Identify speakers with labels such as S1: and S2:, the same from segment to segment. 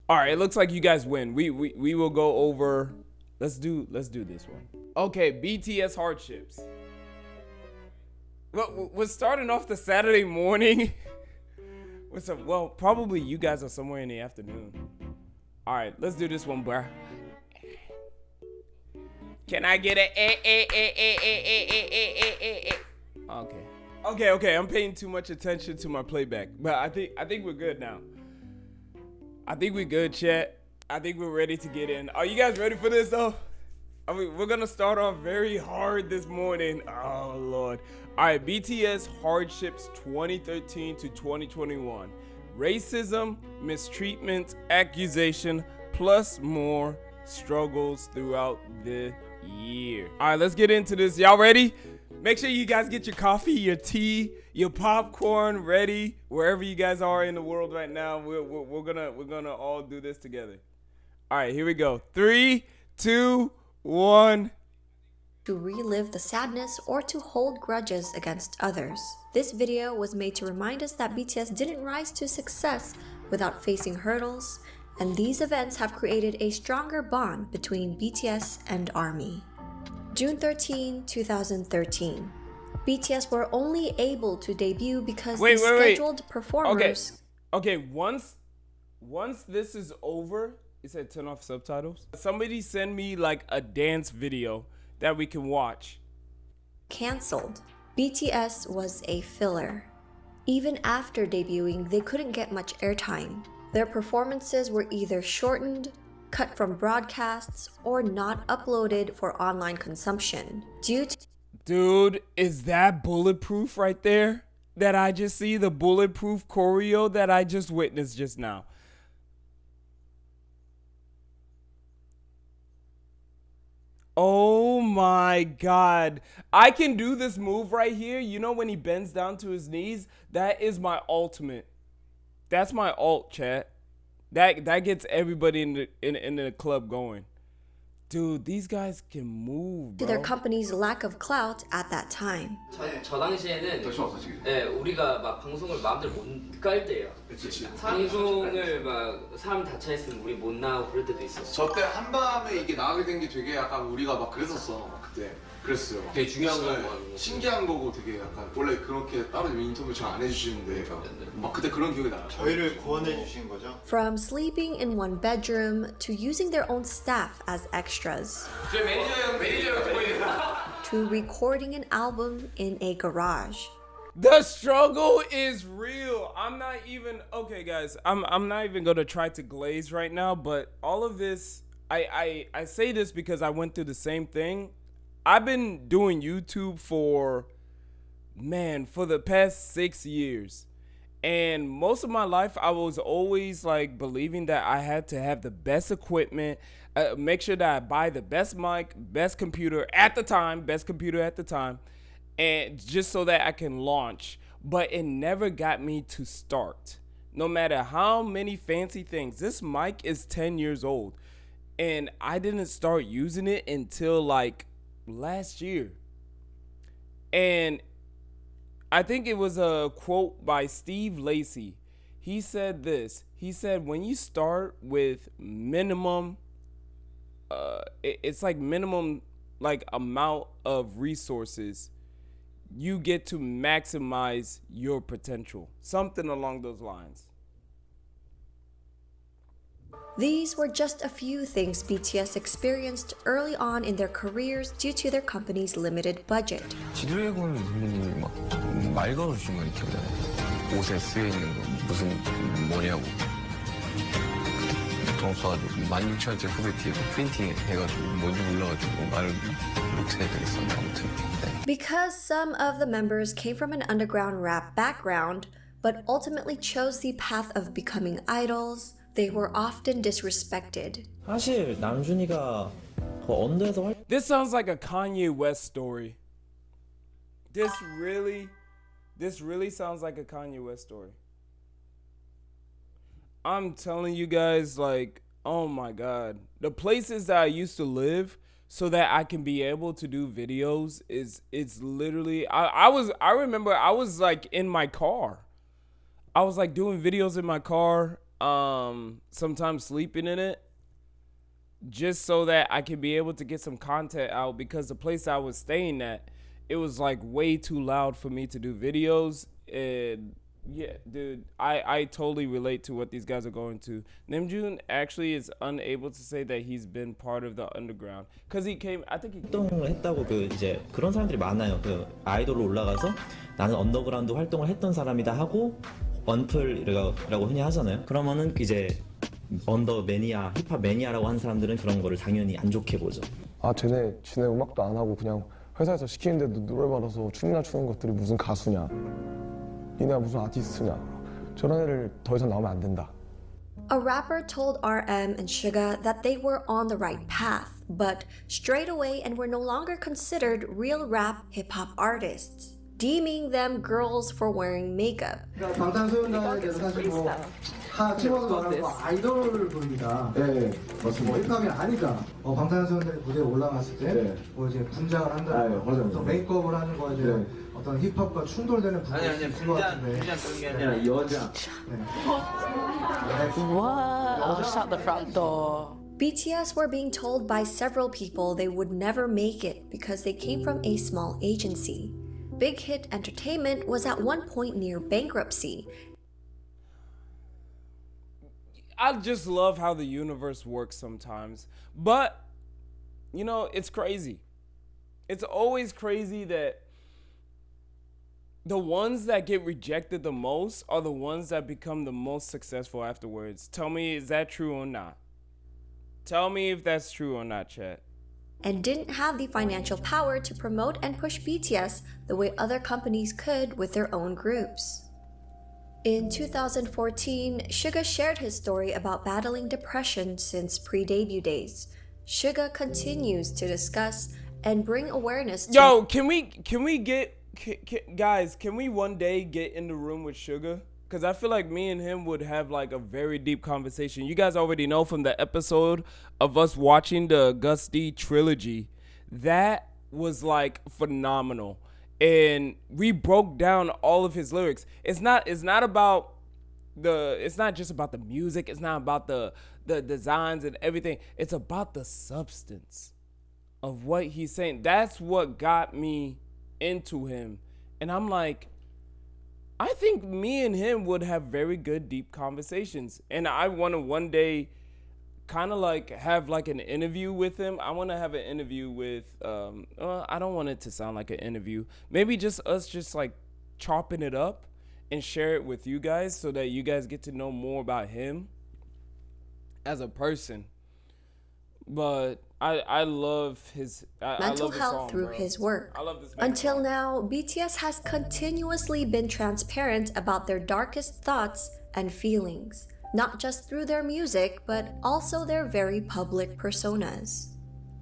S1: All right, it looks like you guys win. We will go over. Let's do this one. Okay, BTS hardships. Well, we're starting off the Saturday morning. Well, probably you guys are somewhere in the afternoon. All right, let's do this one, bruh. Can I get a? Okay. I'm paying too much attention to my playback, but I think we're good now. I think we're good, chat. I think we're ready to get in. Are you guys ready for this though? I mean, we're gonna start off very hard this morning. Oh Lord. All right, BTS hardships 2013 to 2021. Racism, mistreatment, accusation, plus more struggles throughout the year. All right, let's get into this. Y'all ready? Make sure you guys get your coffee, your tea, your popcorn ready wherever you guys are in the world right now. We're gonna all do this together. All right, here we go. 3, 2, 1.
S2: To relive the sadness or to hold grudges against others. This video was made to remind us that BTS didn't rise to success without facing hurdles, and these events have created a stronger bond between BTS and ARMY. June 13, 2013. BTS were only able to debut because the scheduled performers...
S1: Okay, once this is over, it said turn off subtitles. Somebody send me like a dance video that we can watch.
S2: Cancelled. BTS was a filler. Even after debuting, they couldn't get much airtime. Their performances were either shortened, cut from broadcasts, or not uploaded for online consumption.
S1: Dude, is that bulletproof right there? That I just see the bulletproof choreo that I just witnessed just now. Oh my God. I can do this move right here. You know when he bends down to his knees? That is my ultimate. That's my ult, chat. That gets everybody in the club going. Dude, these guys can move, bro.
S2: To their company's lack of clout at that time.
S3: 저 당시에는 예, 우리가 막 방송을 마음대로 못 깔 때예요. 방송을 막 사람 다 차 있으면 우리 못 나오고 그럴 때도 있었어.
S4: 저 때 한밤에 이게 나가게 된 게 되게 약간 우리가 막 그랬었어. 그때 그랬어요.
S3: 되게 중요한 거.
S4: 신기한 거고 되게 약간 원래 그렇게 따로 인터뷰 잘 안 해주시는데 막 그때 그런 기억이 나요.
S5: 저희를 구원해 주신 거죠?
S2: From sleeping in one bedroom to using their own staff as extras. To recording an album in a garage.
S1: The struggle is real. I'm not even okay, guys. I'm not even gonna try to glaze right now, but all of this, I say this because I went through the same thing. I've been doing YouTube for the past 6 years. And most of my life, I was always like believing that I had to have the best equipment, make sure that I buy the best mic, best computer at the time, and just so that I can launch. But it never got me to start. No matter how many fancy things. This mic is 10 years old, and I didn't start using it until like last year. And I think it was a quote by Steve Lacy. He said this. He said, when you start with minimum, it's like minimum like amount of resources, you get to maximize your potential. Something along those lines.
S2: These were just a few things BTS experienced early on in their careers due to their company's limited budget.
S6: 지드래곤 선배님이 막 말 걸어주신 거 기억나요? 옷에 쓰여 있는 거 무슨 뭐냐고. 돈 써가지고 16,000원짜리 후배티에 프린팅 해가지고 뭔지 몰라가지고 말을 그렇게 해야겠었는데 아무튼.
S2: Because some of the members came from an underground rap background, but ultimately chose the path of becoming idols, they were often disrespected.
S7: 사실 남준이가 더 언더에서
S1: This sounds like a Kanye West story. This really sounds like a Kanye West story. I'm telling you guys, like, oh my God. The places that I used to live so that I can be able to do videos it's literally I remember I was like in my car. I was like doing videos in my car. sometimes sleeping in it just so that I could be able to get some content out, because the place I was staying at, it was like way too loud for me to do videos. And yeah, dude, I totally relate to what these guys are going to. Namjoon actually is unable to say that he's been part of the underground because he came, I think he
S7: 활동을 했다고 이제 그런 사람들이 많아요. 아이돌로 올라가서 나는 언더그라운드 활동을 했던 사람이다 하고 언플이라고 흔히 하잖아요. 그러면은 이제 언더 매니아, 힙합 매니아라고 하는 사람들은 그런 거를 당연히 안 좋게 보죠.
S5: 아 지네 음악도 안 하고 그냥 회사에서 시키는데도 노래 받아서 춤이나 추는 것들이 무슨 가수냐, 니네가 무슨 아티스트냐, 저런 애를 더 이상 나오면 안 된다.
S2: A rapper told RM and Suga that they were on the right path, but strayed away and were no longer considered real rap hip-hop artists, deeming them girls for wearing makeup.
S8: 방탄소년단에 대해서 사실 찍어서 말하는 거 아이돌 분이다.
S4: 네, 맞습니다.
S8: 힙합이 아니다. 방탄소년단이 무대에 올라갔을 때 이제 분장을 한다는 거, 어떤 메이크업을 하는 거에 대한 어떤 힙합과 충돌되는 부분이 있을 것 같은데.
S3: 분장 그런 게 아니라 여자.
S9: What? Shut the front door.
S2: BTS were being told by several people they would never make it because they came from a small agency. Big Hit Entertainment was at one point near bankruptcy.
S1: I just love how the universe works sometimes. But, you know, it's crazy. It's always crazy that the ones that get rejected the most are the ones that become the most successful afterwards. Tell me, is that true or not? Tell me if that's true or not, chat.
S2: And didn't have the financial power to promote and push BTS the way other companies could with their own groups. In 2014, Suga shared his story about battling depression since pre-debut days. Suga continues to discuss and bring awareness to—
S1: Yo, can we get guys, can we one day get in the room with Suga? Because I feel like me and him would have like a very deep conversation. You guys already know from the episode of us watching the Gus D trilogy, that was like phenomenal. And we broke down all of his lyrics. It's not just about the music. It's not about the designs and everything. It's about the substance of what he's saying. That's what got me into him. And I'm like, I think me and him would have very good, deep conversations. And I want to one day kind of like have like an interview with him. I want to have an interview with, I don't want it to sound like an interview. Maybe just us just like chopping it up and share it with you guys so that you guys get to know more about him as a person. But I love his
S2: mental health through his work.
S1: I love this man.
S2: Until now, BTS has continuously been transparent about their darkest thoughts and feelings, not just through their music, but also their very public personas.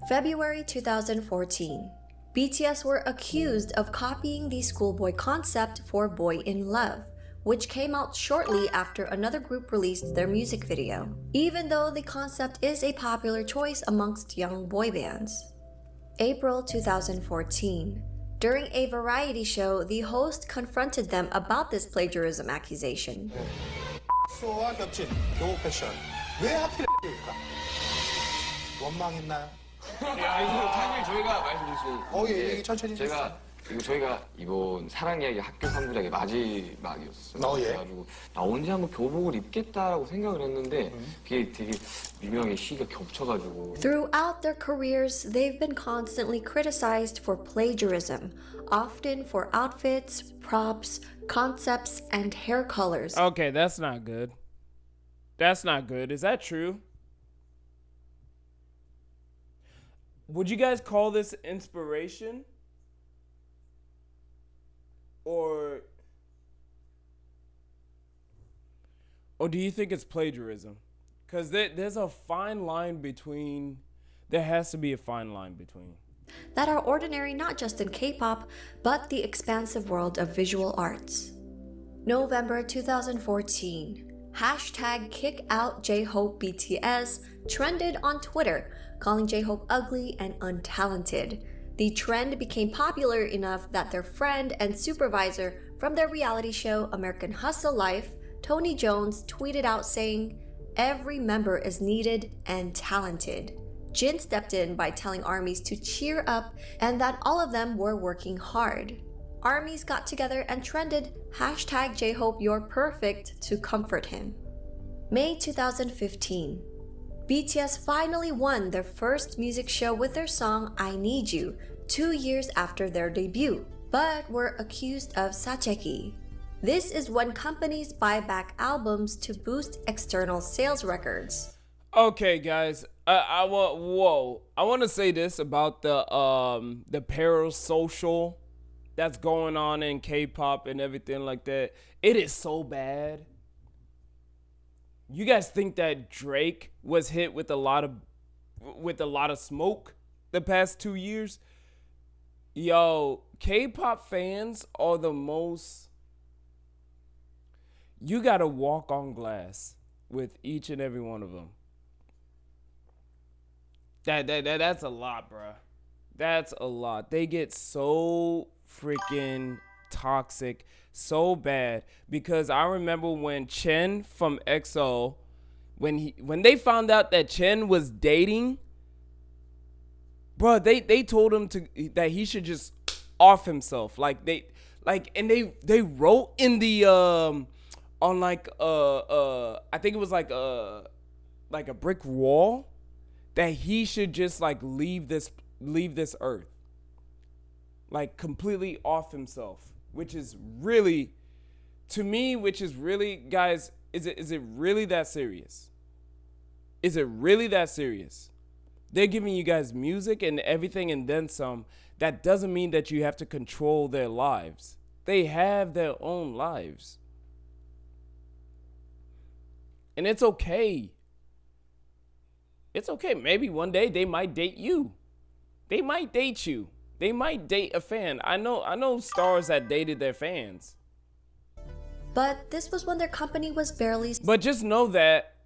S2: February 2014, BTS were accused of copying the schoolboy concept for Boy in Love, which came out shortly after another group released their music video, even though the concept is a popular choice amongst young boy bands. April 2014. During a variety show, the host confronted them about this plagiarism accusation.
S10: 수와 겹친 교복 패션 왜 하필입니까? 원망했나요?
S6: 사실 저희가 말씀드릴 수
S10: 예, 얘기 천천히
S6: 저희가 이번 사랑 이야기 학교 3부작의 마지막이었어요. 그래가지고 나 언제 한번 교복을 입겠다라고 생각을 했는데 그게 되게 유명하게 시기가 겹쳐가지고.
S2: Throughout their careers, they've been constantly criticized for plagiarism, often for outfits, props, concepts, and hair colors.
S1: Okay, that's not good. That's not good. Is that true? Would you guys call this inspiration? Or do you think it's plagiarism? Because there's a fine line between, there has to be a fine line between.
S2: That are ordinary not just in K-pop, but the expansive world of visual arts. November 2014. Hashtag #KickoutJHope BTS trended on Twitter, calling J-Hope ugly and untalented. The trend became popular enough that their friend and supervisor from their reality show American Hustle Life Tony Jones tweeted out saying, "Every member is needed and talented." Jin stepped in by telling ARMYs to cheer up and that all of them were working hard. ARMYs got together and trended #JHopeYou'rePerfect to comfort him. May 2015. BTS finally won their first music show with their song I Need You 2 years after their debut, but were accused of 사재기. This is when companies buy back albums to boost external sales records.
S1: Okay, guys, I want to say this about the parasocial that's going on in K-pop and everything like that. It is so bad. You guys think that Drake was hit with a lot of smoke the past 2 years? Yo, K-pop fans are the most. You gotta walk on glass with each and every one of them. That's a lot, bruh. That's a lot. They get so freaking toxic, so bad, because I remember when Chen from EXO, when they found out that Chen was dating, bro, they told him that he should just off himself. They wrote in the on I think it was like a brick wall that he should just leave this earth, completely off himself, which is really, to me, guys, is it really that serious? Is it really that serious? They're giving you guys music and everything and then some. That doesn't mean that you have to control their lives. They have their own lives. And it's okay. It's okay. Maybe one day they might date you. They might date you. They might date a fan. I know stars that dated their fans.
S2: But this was when their company was barely...
S1: But just know that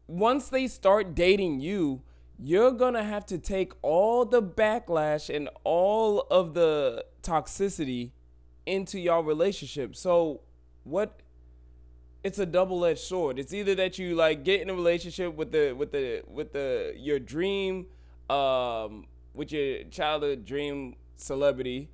S1: once they start dating you, you're gonna have to take all the backlash and all of the toxicity into your relationship. So what? It's a double-edged sword. It's either that you get in a relationship with your dream, with your childhood dream celebrity,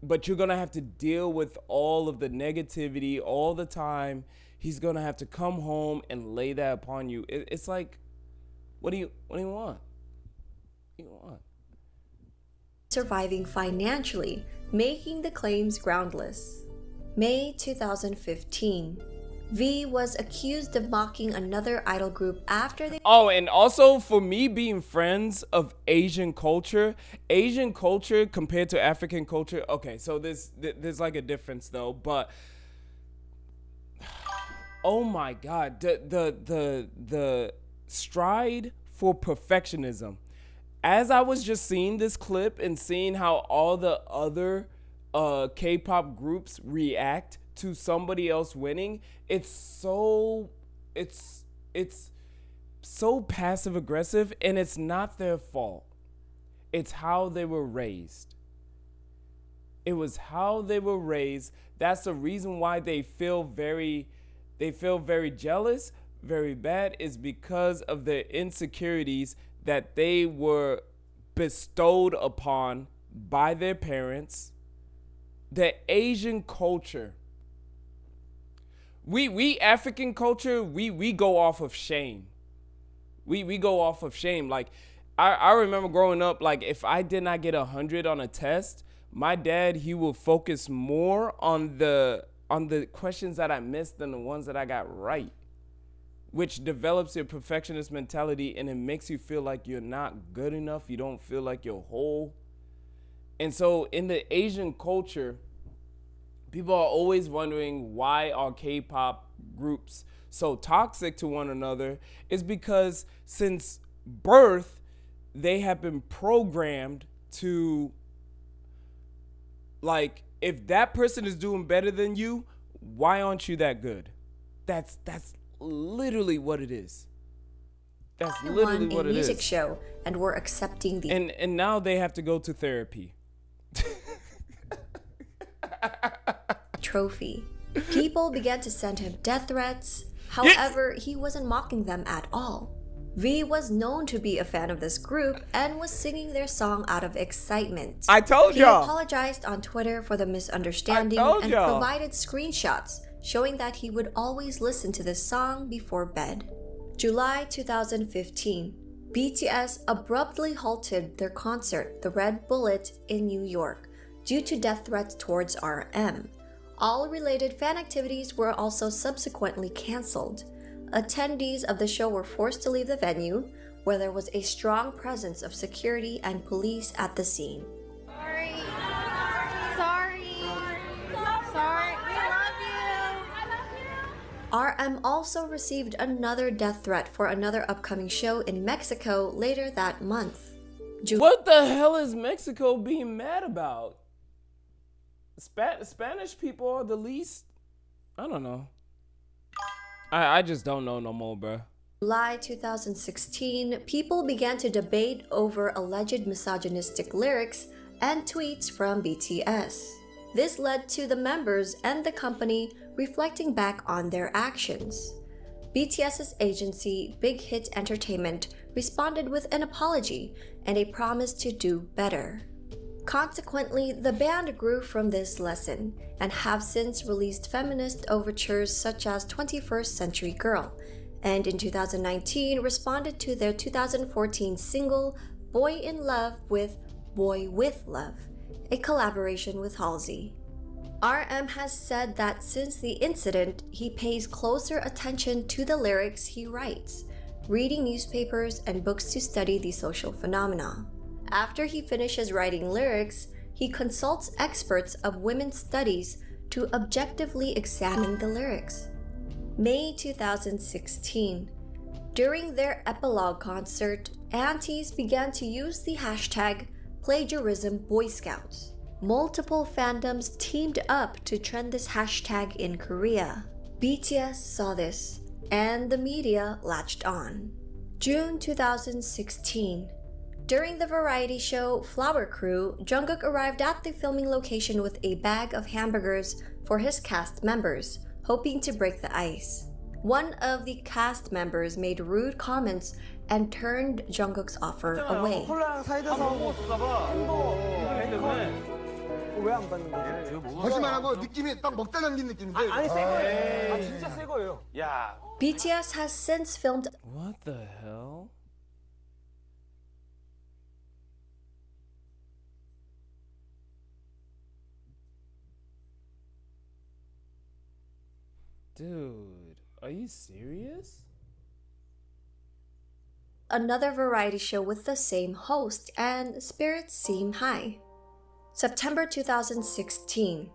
S1: but you're gonna have to deal with all of the negativity all the time. He's gonna have to come home and lay that upon you. It's like, what do you want? What do you want?
S2: Surviving financially, making the claims groundless. May 2015. V was accused of mocking another idol group after they...
S1: Oh, and also for me being friends of Asian culture compared to African culture. Okay, so there's a difference though, but oh my God, the stride for perfectionism. As I was just seeing this clip and seeing how all the other K-pop groups react to somebody else winning, it's so passive aggressive, and it's not their fault. It's how they were raised. It was how they were raised. That's the reason why they feel very jealous, very bad, is because of the insecurities that they were bestowed upon by their parents. The Asian culture, we African culture, we go off of shame. We go off of shame. I remember growing up, if I did not get 100 on a test, my dad, he will focus more on the questions that I missed than the ones that I got right, which develops your perfectionist mentality, and it makes you feel like you're not good enough. You don't feel like you're whole. And so in the Asian culture, people are always wondering why are K-pop groups so toxic to one another. Is because since birth, they have been programmed to, if that person is doing better than you, why aren't you that good? That's literally what it is. That's literally what it is.
S2: Music show, and were accepting the...
S1: And now they have to go to therapy.
S2: trophy. People began to send him death threats. However, he wasn't mocking them at all. V was known to be a fan of this group and was singing their song out of excitement.
S1: I told y'all.
S2: He apologized on Twitter for the misunderstanding and provided screenshots showing that he would always listen to this song before bed. July 2015, BTS abruptly halted their concert, The Red Bullet, in New York due to death threats towards RM. All related fan activities were also subsequently cancelled. Attendees of the show were forced to leave the venue, where there was a strong presence of security and police at the scene.
S11: Sorry. We love you.
S2: RM also received another death threat for another upcoming show in Mexico later that month.
S1: What the hell is Mexico being mad about? Spanish people are the least. I don't know. I just don't know no more, bro.
S2: July 2016, people began to debate over alleged misogynistic lyrics and tweets from BTS. This led to the members and the company reflecting back on their actions. BTS's agency, Big Hit Entertainment, responded with an apology and a promise to do better. Consequently, the band grew from this lesson and have since released feminist overtures such as 21st Century Girl, and in 2019 responded to their 2014 single Boy in Love with Boy with Love, a collaboration with Halsey. RM has said that since the incident, he pays closer attention to the lyrics he writes, reading newspapers and books to study the social phenomena. After he finishes writing lyrics, he consults experts of women's studies to objectively examine the lyrics. May 2016. During their epilogue concert, aunties began to use the hashtag #PlagiarismBoyScouts. Multiple fandoms teamed up to trend this hashtag in Korea. BTS saw this, and the media latched on. June 2016. During the variety show Flower Crew, Jungkook arrived at the filming location with a bag of hamburgers for his cast members, hoping to break the ice. One of the cast members made rude comments and turned Jungkook's offer away. BTS has since filmed.
S1: What the hell? Dude, are you serious?
S2: Another variety show with the same host, and spirits seem high. September 2016,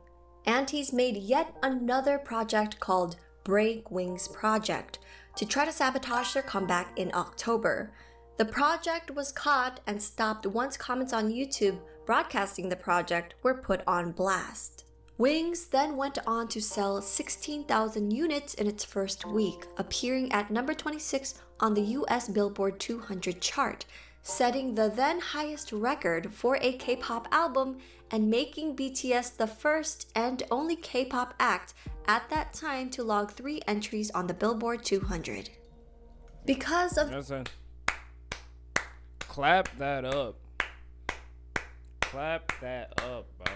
S2: aunties made yet another project called Break Wings Project to try to sabotage their comeback in October. The project was caught and stopped once comments on YouTube broadcasting the project were put on blast. Wings then went on to sell 16,000 units in its first week, appearing at number 26 on the US Billboard 200 chart, setting the then highest record for a K-pop album and making BTS the first and only K-pop act at that time to log 3 entries on the Billboard 200. Because of...
S1: Listen. Clap that up. Clap that up, bro.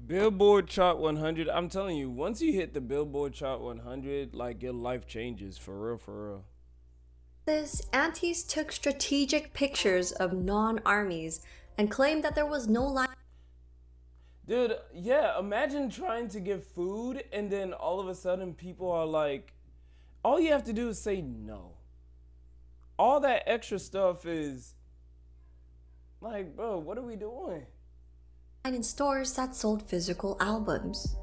S1: Billboard Chart 100. I'm telling you, once you hit the Billboard Chart 100, like, your life changes, for real, for real.
S2: This, aunties took strategic pictures of non-armies and claimed that there was no line.
S1: Dude, yeah, imagine trying to get food and then all of a sudden people are like, all you have to do is say no. All that extra stuff is like, bro, what are we doing?
S2: In stores that sold physical albums.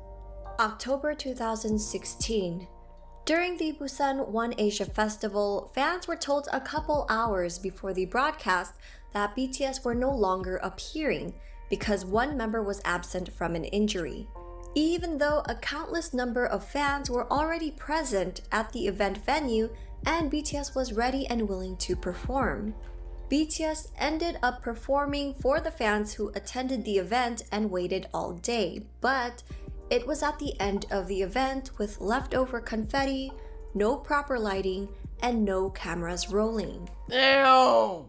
S2: October 2016. During the Busan One Asia Festival, fans were told a couple hours before the broadcast that BTS were no longer appearing because one member was absent from an injury, even though a countless number of fans were already present at the event venue and BTS was ready and willing to perform. BTS ended up performing for the fans who attended the event and waited all day, but It was at the end of the event with leftover confetti, no proper lighting, and no cameras rolling.
S1: Damn!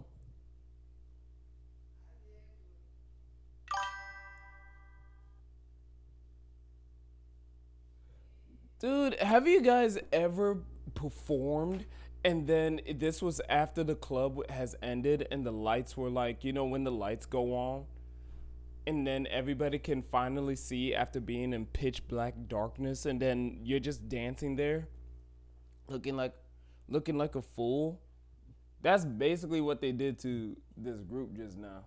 S1: Dude, have you guys ever performed and then this was after the club has ended and the lights were like, you know, when the lights go on and then everybody can finally see after being in pitch black darkness and then you're just dancing there looking like a fool? That's basically what they did to this group just now.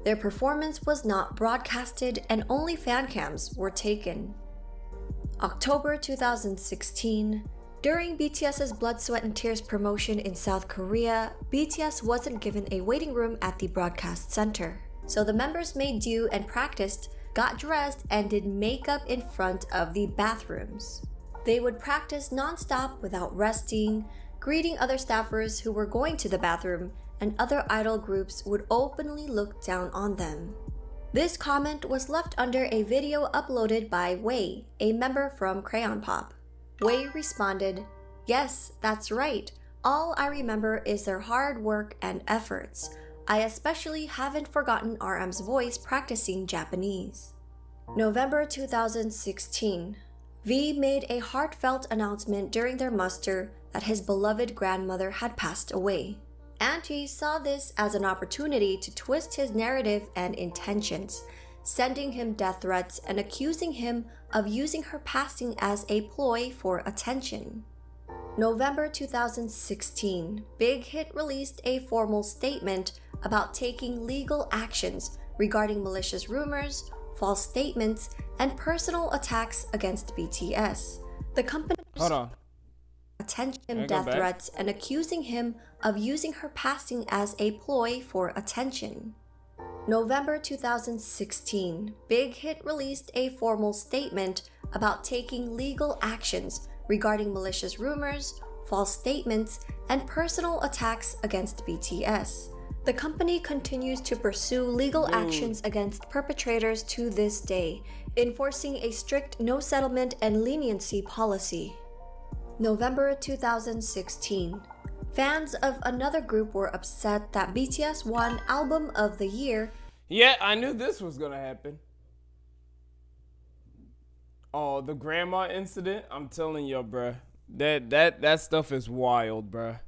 S2: Their performance was not broadcasted and only fan cams were taken. October 2016, during BTS's Blood, Sweat and Tears promotion in South Korea, BTS wasn't given a waiting room at the broadcast center. So the members made do and practiced, got dressed, and did makeup in front of the bathrooms. They would practice non-stop without resting, greeting other staffers who were going to the bathroom, and other idol groups would openly look down on them. This comment was left under a video uploaded by Wei, a member from Crayon Pop. Wei responded, "Yes, that's right. All I remember is their hard work and efforts. I especially haven't forgotten RM's voice practicing Japanese." November 2016. V made a heartfelt announcement during their muster that his beloved grandmother had passed away. Auntie saw this as an opportunity to twist his narrative and intentions, sending him death threats and accusing him of using her passing as a ploy for attention. November 2016, Big Hit released a formal statement about taking legal actions regarding malicious rumors, false statements, and personal attacks against BTS. The company attention death threats and accusing him of using her passing as a ploy for attention. November 2016, Big Hit released a formal statement about taking legal actions regarding malicious rumors, false statements, and personal attacks against BTS. The company continues to pursue legal actions against perpetrators to this day, enforcing a strict no settlement and leniency policy. November 2016. Fans of another group were upset that BTS won Album of the Year.
S1: Yeah, I knew this was gonna happen. Oh, the grandma incident? I'm telling you, bruh. That stuff is wild, bruh.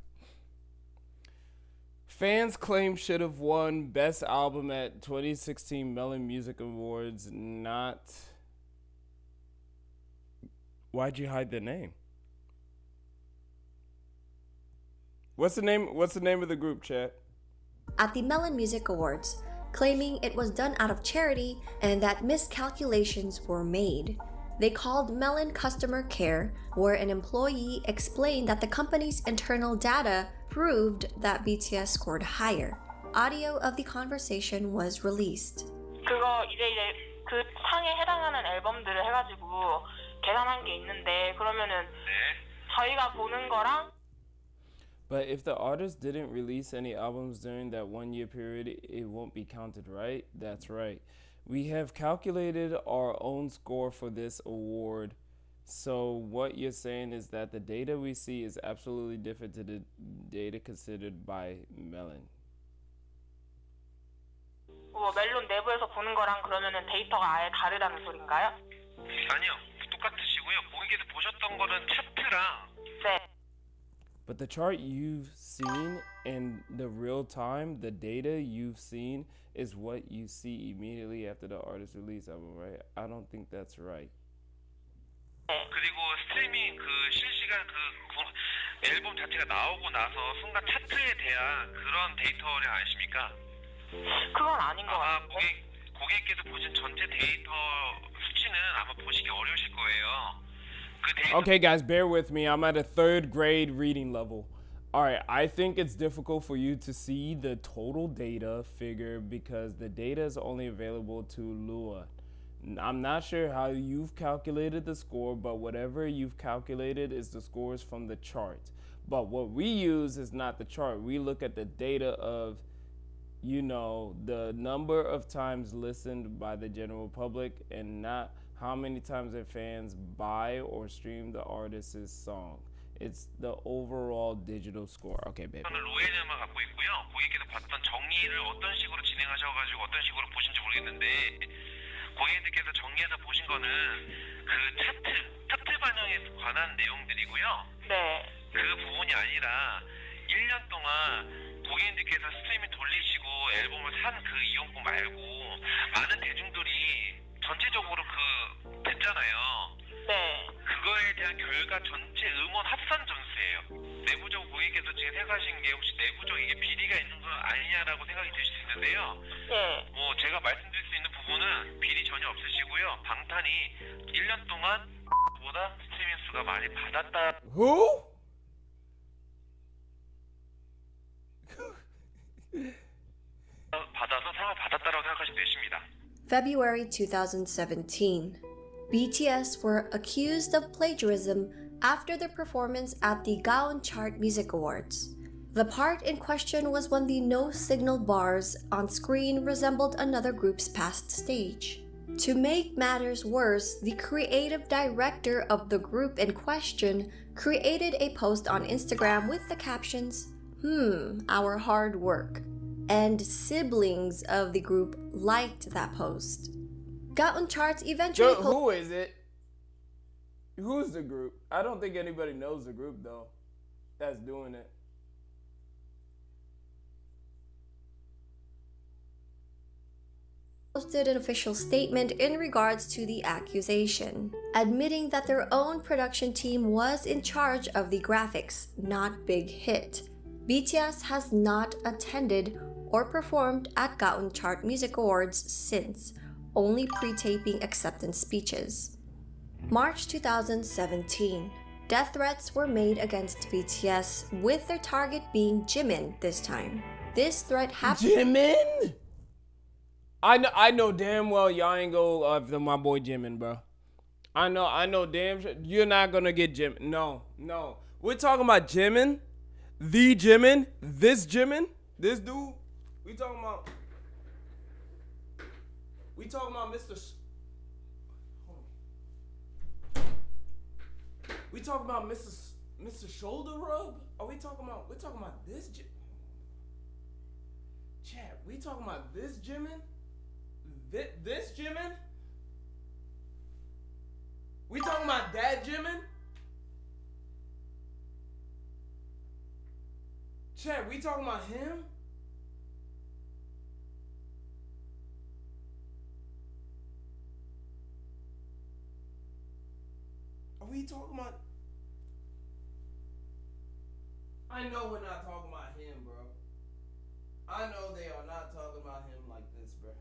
S1: Fans claim should have won Best Album at 2016 Melon Music Awards, not... Why'd you hide the name? What's the name of the group, chat?
S2: At the Melon Music Awards, claiming it was done out of charity and that miscalculations were made. They called Melon Customer Care, where an employee explained that the company's internal data proved that BTS scored higher. Audio of the conversation was released.
S9: 그거 이제 그 상에 해당하는 앨범들을 해가지고 계산한 게 있는데 그러면은 저희가 보는 거랑.
S1: But if the artist didn't release any albums during that 1 year period, it won't be counted, right? That's right. We have calculated our own score for this award. So what you're saying is that the data we see is absolutely different to the data considered by Melon.
S9: 멜론 내부에서 보는 거랑 그러면은 데이터가 아예 다르다는 소린가요?
S12: 아니요, 똑같으시고요. 고객께서 보셨던 거는 차트랑.
S9: 네.
S1: But the chart you've seen in the real time, the data you've seen is what you see immediately after the artist release album, right? I don't think that's right.
S12: 그리고 스트리밍 그 실시간 그 앨범 자체가 나오고 나서 순간 차트에 대한 그런 데이터를 아십니까?
S9: 그건 아닌 것 같아요.
S12: 고객께서 보신 전체 데이터 수치는 아마 보시기 어려우실 거예요.
S1: Okay, guys, bear with me. I'm at a 3rd grade reading level. All right, I think it's difficult for you to see the total data figure because the data is only available to Lua. I'm not sure how you've calculated the score, but whatever you've calculated is the scores from the chart. But what we use is not the chart. We look at the data of, you know, the number of times listened by the general public and not How many times their fans buy or stream the artist's song? It's the overall digital score. Okay, baby.
S12: 저는 로얄만 갖고 있고요. 고객께서 봤던 정리를 어떤 식으로 진행하셔가지고 어떤 식으로 보신지 모르겠는데 고객님들께서 정리해서 보신 거는 그 차트 반영에 관한 내용들이고요.
S9: 네.
S12: 그 부분이 아니라 1년 동안 고객님들께서 스트리밍 돌리시고 앨범을 산 그 이용권 말고 많은 대중들이 전체적으로 됐잖아요.
S9: 네.
S12: 그거에 대한 결과 전체 음원 합산 점수예요. 내부적으로 고객께서 지금 생각하신 게 혹시 내부적 이게 비리가 있는 건 아니냐라고 생각이 드실 수 있는데요.
S9: 네.
S12: 뭐 제가 말씀드릴 수 있는 부분은 비리 전혀 없으시고요. 방탄이 1년 동안 보다 스트리밍 수가 많이 받았다.
S1: Who?
S12: 받아서 상을 받았다라고 생각하시면 되십니다.
S2: February 2017. BTS were accused of plagiarism after their performance at the Gaon Chart Music Awards. The part in question was when the no signal bars on screen resembled another group's past stage. To make matters worse, the creative director of the group in question created a post on Instagram with the captions, our hard work. And siblings of the group liked that post. Gaon Charts eventually...
S1: Who is it? Who's the group? I don't think anybody knows the group, though, that's doing it.
S2: Posted an official statement in regards to the accusation, admitting that their own production team was in charge of the graphics, not Big Hit. BTS has not attended or performed at Gaon Chart Music Awards since, only pre-taping acceptance speeches. March 2017. Death threats were made against BTS, with their target being Jimin this time. This threat happened...
S1: Jimin? I know damn well y'all ain't go after my boy Jimin, bro. I know damn sure you're not gonna get Jimin. No. We're talking about Jimin, the Jimin, this dude. We talking about Mr. We talking about Mr. Shoulder Rub? We're talking about this Chat, we talking about this Jimin? This Jimin? We talking about that Jimin? Chat, we talking about him? Are we talking about... I know we're not talking about him, bro. I know they are not talking about him like this, bro.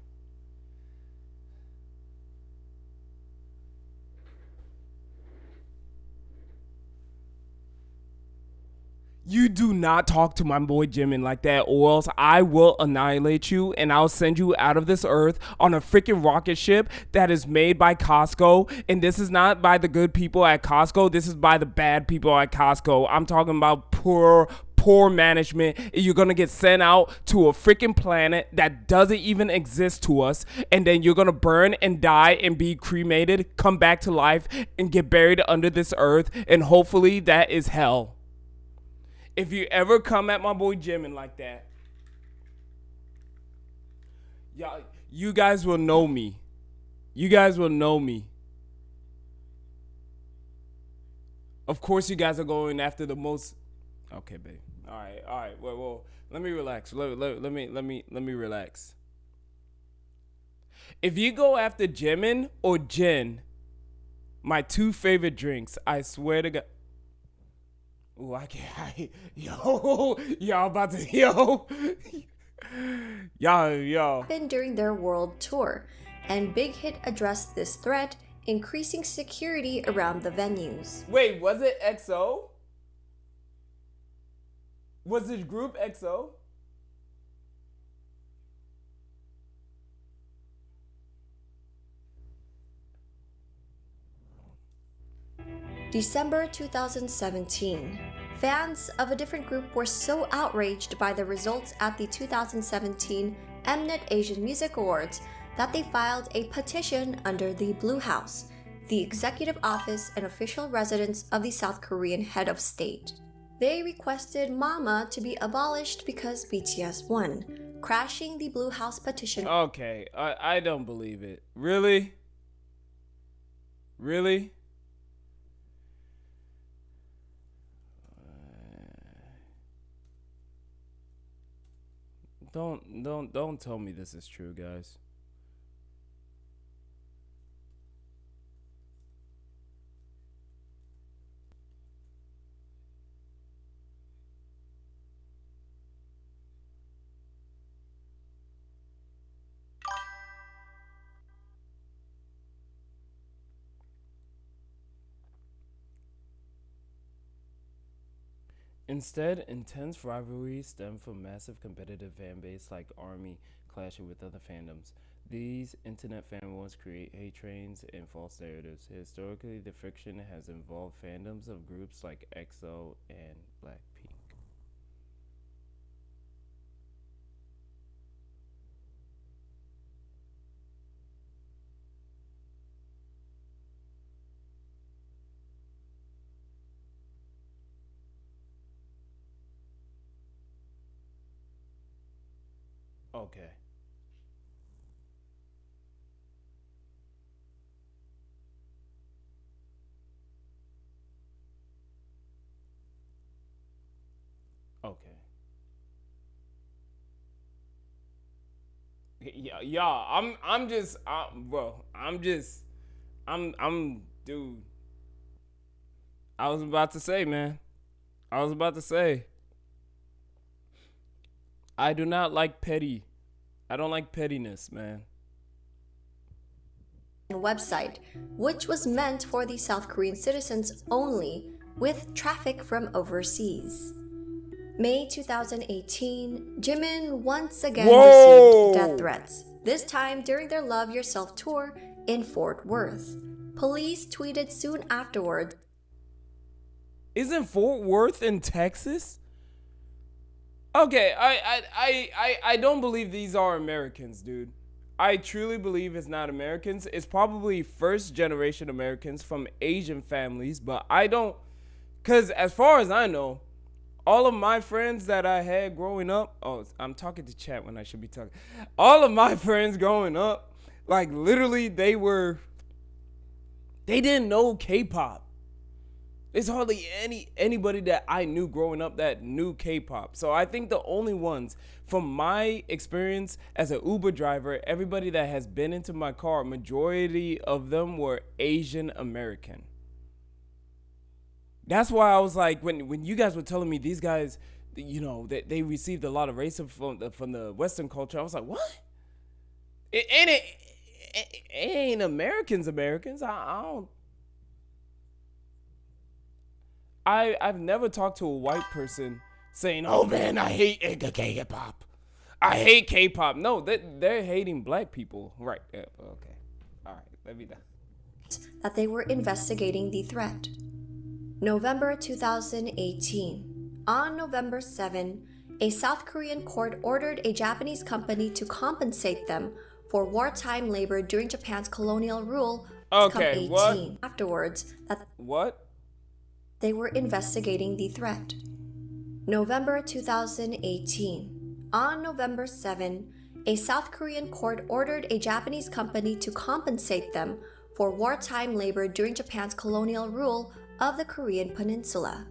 S1: You do not talk to my boy Jimin like that, or else I will annihilate you and I'll send you out of this earth on a freaking rocket ship that is made by Costco. And this is not by the good people at Costco. This is by the bad people at Costco. I'm talking about poor management. You're gonna get sent out to a freaking planet that doesn't even exist to us, and then you're gonna burn and die and be cremated, come back to life, and get buried under this earth, and hopefully that is hell. If you ever come at my boy Jimin like that, y'all, you guys will know me. You guys will know me. Of course, you guys are going after the most. Okay, babe. All right. Well, let me relax. Let me relax. If you go after Jimin or Jin, my two favorite drinks, I swear to God. Ooh, I can't. Y'all about to, y'all.
S2: Happened during their world tour, and Big Hit addressed this threat, increasing security around the venues.
S1: Wait, was it XO? Was this group XO?
S2: December 2017. Fans of a different group were so outraged by the results at the 2017 Mnet Asian Music Awards that they filed a petition under the Blue House, the executive office and official residence of the South Korean head of state. They requested MAMA to be abolished because BTS won, crashing the Blue House petition.
S1: Okay, I don't believe it. Really? Really? Don't tell me this is true, guys. Instead, intense rivalries stem from massive competitive fan base like ARMY clashing with other fandoms. These internet fan wars create hate trains and false narratives. Historically, the friction has involved fandoms of groups like EXO and Blackpink. Okay. Okay. Yeah, dude. I was about to say, man. I do not like petty. I don't like pettiness, man.
S2: Website, which was meant for the South Korean citizens only, with traffic from overseas. May 2018, Jimin once again received death threats, this time during their Love Yourself tour in Fort Worth. Police tweeted soon afterwards.
S1: Isn't Fort Worth in Texas? Okay, I don't believe these are Americans, dude. I truly believe it's not Americans. It's probably first generation Americans from Asian families, but I don't, because as far as I know, all of my friends that I had growing up, I'm talking to chat when I should be talking. All of my friends growing up, like literally they didn't know K-pop. There's hardly anybody that I knew growing up that knew K-pop. So I think the only ones, from my experience as an Uber driver, everybody that has been into my car, majority of them were Asian American. That's why I was like, when you guys were telling me these guys, you know, that they received a lot of racism from the Western culture, I was like, what? It ain't Americans. I've never talked to a white person saying, oh man, I hate the K-pop. I hate K-pop. No, they're hating black people. Right. Okay. All right. Let me know.
S2: That they were investigating the threat. November 2018. On November 7, a South Korean court ordered a Japanese company to compensate them for wartime labor during Japan's colonial rule to come 18.
S1: What?
S2: Afterwards, that
S1: what?
S2: They were investigating the threat. November 2018. On November 7, a South Korean court ordered a Japanese company to compensate them for wartime labor during Japan's colonial rule of the Korean peninsula.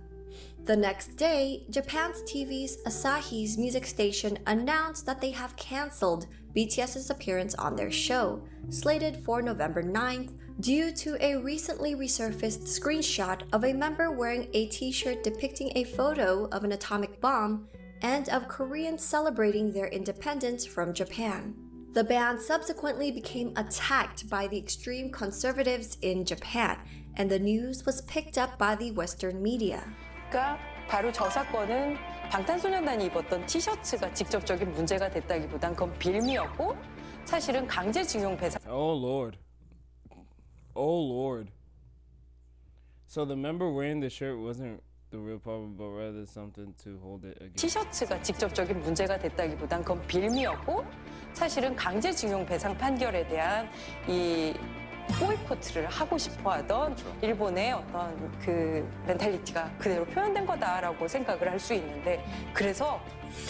S2: The next day, Japan's TV's Asahi's music station announced that they have cancelled BTS's appearance on their show, slated for November 9th, due to a recently resurfaced screenshot of a member wearing a t-shirt depicting a photo of an atomic bomb and of Koreans celebrating their independence from Japan. The band subsequently became attacked by the extreme conservatives in Japan, and the news was picked up by the Western media.
S13: 바로 저 사건은 방탄소년단이 입었던 티셔츠가 직접적인 문제가 됐다기보단 그건 빌미였고 사실은 강제징용 배상.
S1: Oh Lord. Oh Lord. So the member wearing the shirt wasn't the real problem, but rather something to hold it against.
S13: 티셔츠가 직접적인 문제가 됐다기보단 그건 빌미였고 사실은 강제징용 배상 판결에 대한 이 보이콧을 하고 싶어하던 일본의 어떤 그 멘탈리티가 그대로 표현된 거다라고 생각을 할 수 있는데 그래서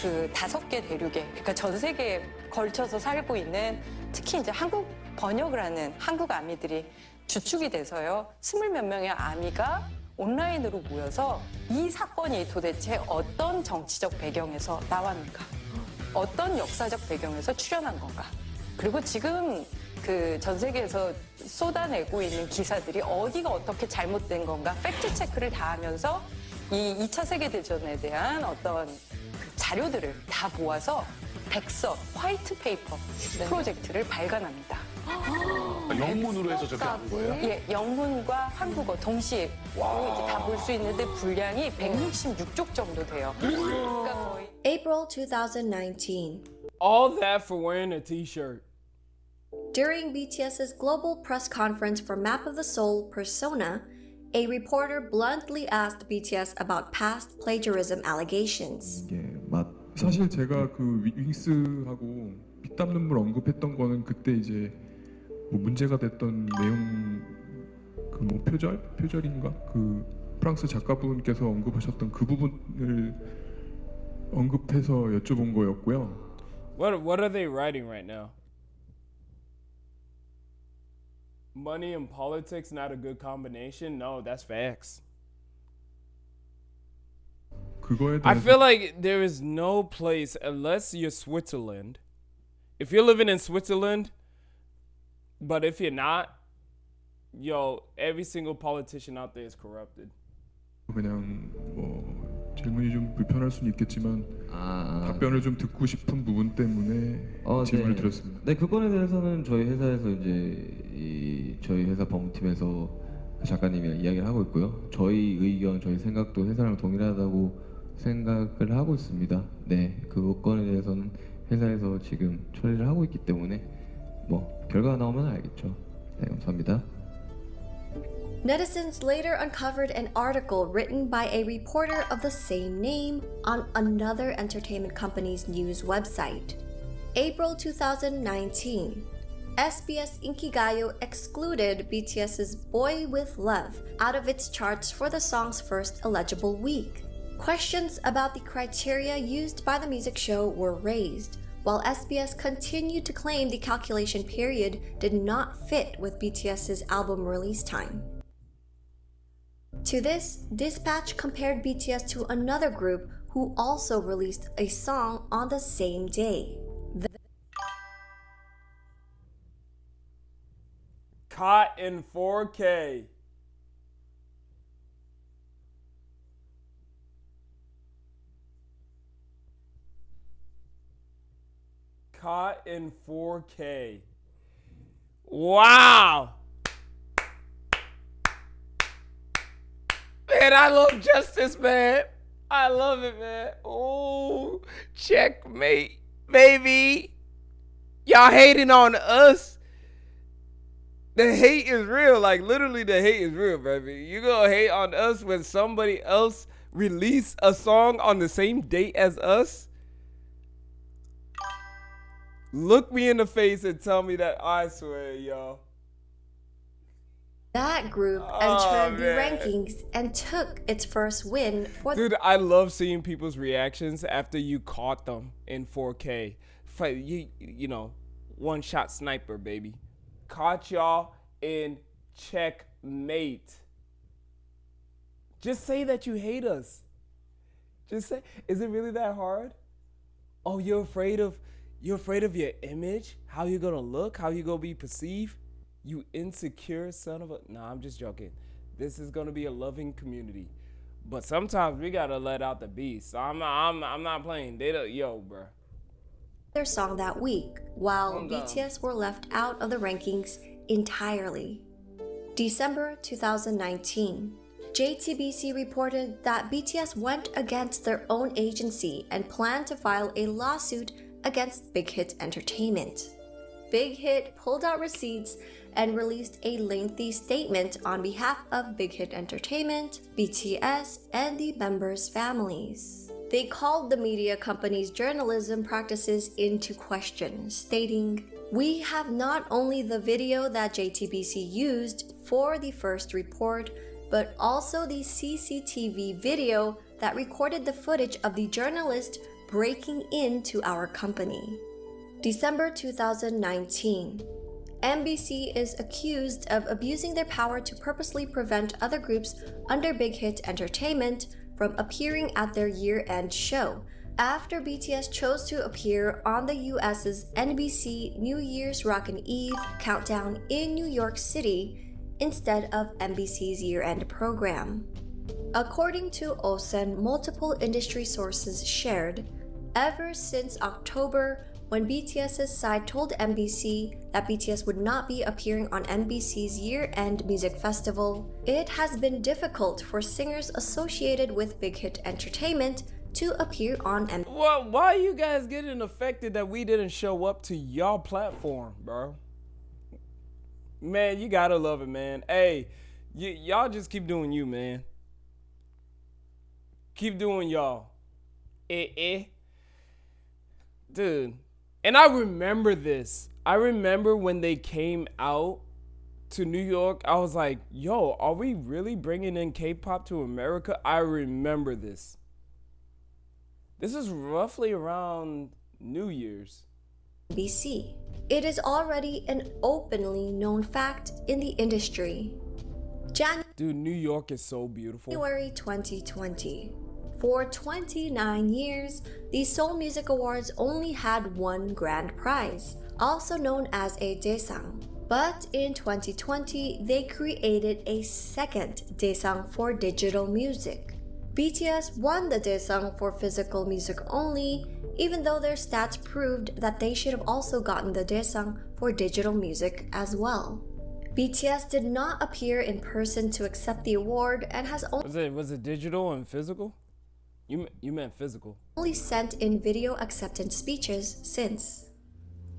S13: 그 5개 대륙에 그러니까 전 세계에 걸쳐서 살고 있는 특히 이제 한국 번역을 하는 한국 아미들이 주축이 돼서요 20몇 명의 아미가 온라인으로 모여서 이 사건이 도대체 어떤 정치적 배경에서 나왔는가 어떤 역사적 배경에서 출현한 건가 그리고 지금 그 전 세계에서 쏟아내고 있는 기사들이 어디가 어떻게 잘못된 건가 팩트 체크를 다 하면서 이 2차 세계대전에 대한 어떤 그 자료들을 다 모아서 백서, 화이트 페이퍼 프로젝트를 발간합니다.
S10: 영문으로 해서 저렇게 한 거예요?
S13: 예, 영문과 한국어 동시에 이제 다 볼 수 있는데 분량이 166쪽 정도 돼요. 그러니까 거의
S2: April 2019.
S1: All that for wearing a t-shirt.
S2: During BTS's global press conference for Map of the Soul Persona, a reporter bluntly asked BTS about past plagiarism allegations.
S14: 사실 제가 그 윙스하고 피땀 눈물 언급했던 거는 그때 이제 뭐 문제가 됐던 내용 그 뭐 표절인가 그 프랑스 작가분께서 언급하셨던 그 부분을 언급해서 여쭤본 거였고요.
S1: What are they writing right now? Money and politics not a good combination? No, that's facts.
S14: 그거에
S1: I
S14: 대해서
S1: feel like there is no place unless you're Switzerland. If you're living in Switzerland, but if you're not, yo, every single politician out there is corrupted.
S14: 그냥 뭐 질문이 좀 불편할 수는 있겠지만 답변을 좀 듣고 싶은 부분 때문에 질문을 드렸습니다.
S15: 네, 그 건에 대해서는 저희 회사에서 이제 저희 회사 법무팀에서 작가님이랑 이야기를 하고 있고요. 저희 의견, 저희 생각도 회사랑 동일하다고 생각을 하고 있습니다. 네, 그 건에 대해서는 회사에서 지금 처리를 하고 있기 때문에 뭐 결과가 나오면 알겠죠. 네, 감사합니다.
S2: Netizens later uncovered an article written by a reporter of the same name on another entertainment company's news website. April 2019. SBS Inkigayo excluded BTS's Boy With Love out of its charts for the song's first eligible week. Questions about the criteria used by the music show were raised, while SBS continued to claim the calculation period did not fit with BTS's album release time. To this, Dispatch compared BTS to another group who also released a song on the same day.
S1: Caught in 4K. Caught in 4K. Wow. Man, I love justice, man. I love it, man. Oh, checkmate, baby. Y'all hating on us. The hate is real. Like, literally, the hate is real, baby. You gonna hate on us when somebody else release a song on the same date as us? Look me in the face and tell me that. I swear, y'all.
S2: That group entered the rankings and took its first win for
S1: Dude, I love seeing people's reactions after you caught them in 4K. You know, one-shot sniper, baby. Caught y'all in checkmate. Just say that you hate us. Just say, is it really that hard? Oh, you're afraid of your image? How you gonna look? How you gonna be perceived? You insecure son of a... Nah, I'm just joking. This is gonna be a loving community. But sometimes we gotta let out the beast. So I'm not playing. Yo, bro.
S2: their song that week, while BTS were left out of the rankings entirely. December 2019. JTBC reported that BTS went against their own agency and planned to file a lawsuit against Big Hit Entertainment. Big Hit pulled out receipts and released a lengthy statement on behalf of Big Hit Entertainment, BTS, and the members' families. They called the media company's journalism practices into question, stating, "We have not only the video that JTBC used for the first report, but also the CCTV video that recorded the footage of the journalist breaking into our company." December 2019. MBC is accused of abusing their power to purposely prevent other groups under Big Hit Entertainment from appearing at their year-end show, after BTS chose to appear on the US's NBC New Year's Rockin' Eve countdown in New York City instead of NBC's year-end program. According to OSEN, multiple industry sources shared, ever since October, when BTS's side told NBC that BTS would not be appearing on NBC's year-end music festival, it has been difficult for singers associated with Big Hit Entertainment to appear on NBC.
S1: Well, why are you guys getting affected that we didn't show up to y'all platform, bro? Man, you gotta love it, man. Hey, y'all just keep doing you, man. Keep doing y'all. Dude. And I remember this. I remember when they came out to New York, I was like, yo, are we really bringing in K-pop to America? I remember this. This is roughly around New Year's.
S2: NBC. It is already an openly known fact in the industry.
S1: Dude, New York is so beautiful.
S2: January 2020. For 29 years, the Seoul Music Awards only had one grand prize, also known as a Daesang. But in 2020, they created a second Daesang for digital music. BTS won the Daesang for physical music only, even though their stats proved that they should have also gotten the Daesang for digital music as well. BTS did not appear in person to accept the award and has
S1: Was it digital and physical? You meant physical.
S2: Only sent in video acceptance speeches since.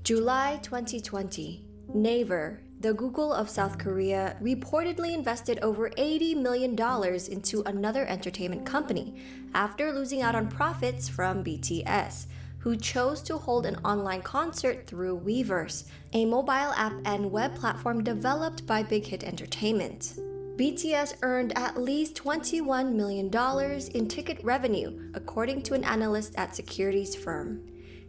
S2: July 2020. Naver, the Google of South Korea, reportedly invested over $80 million into another entertainment company after losing out on profits from BTS, who chose to hold an online concert through Weverse, a mobile app and web platform developed by Big Hit Entertainment. BTS earned at least $21 million in ticket revenue, according to an analyst at securities firm.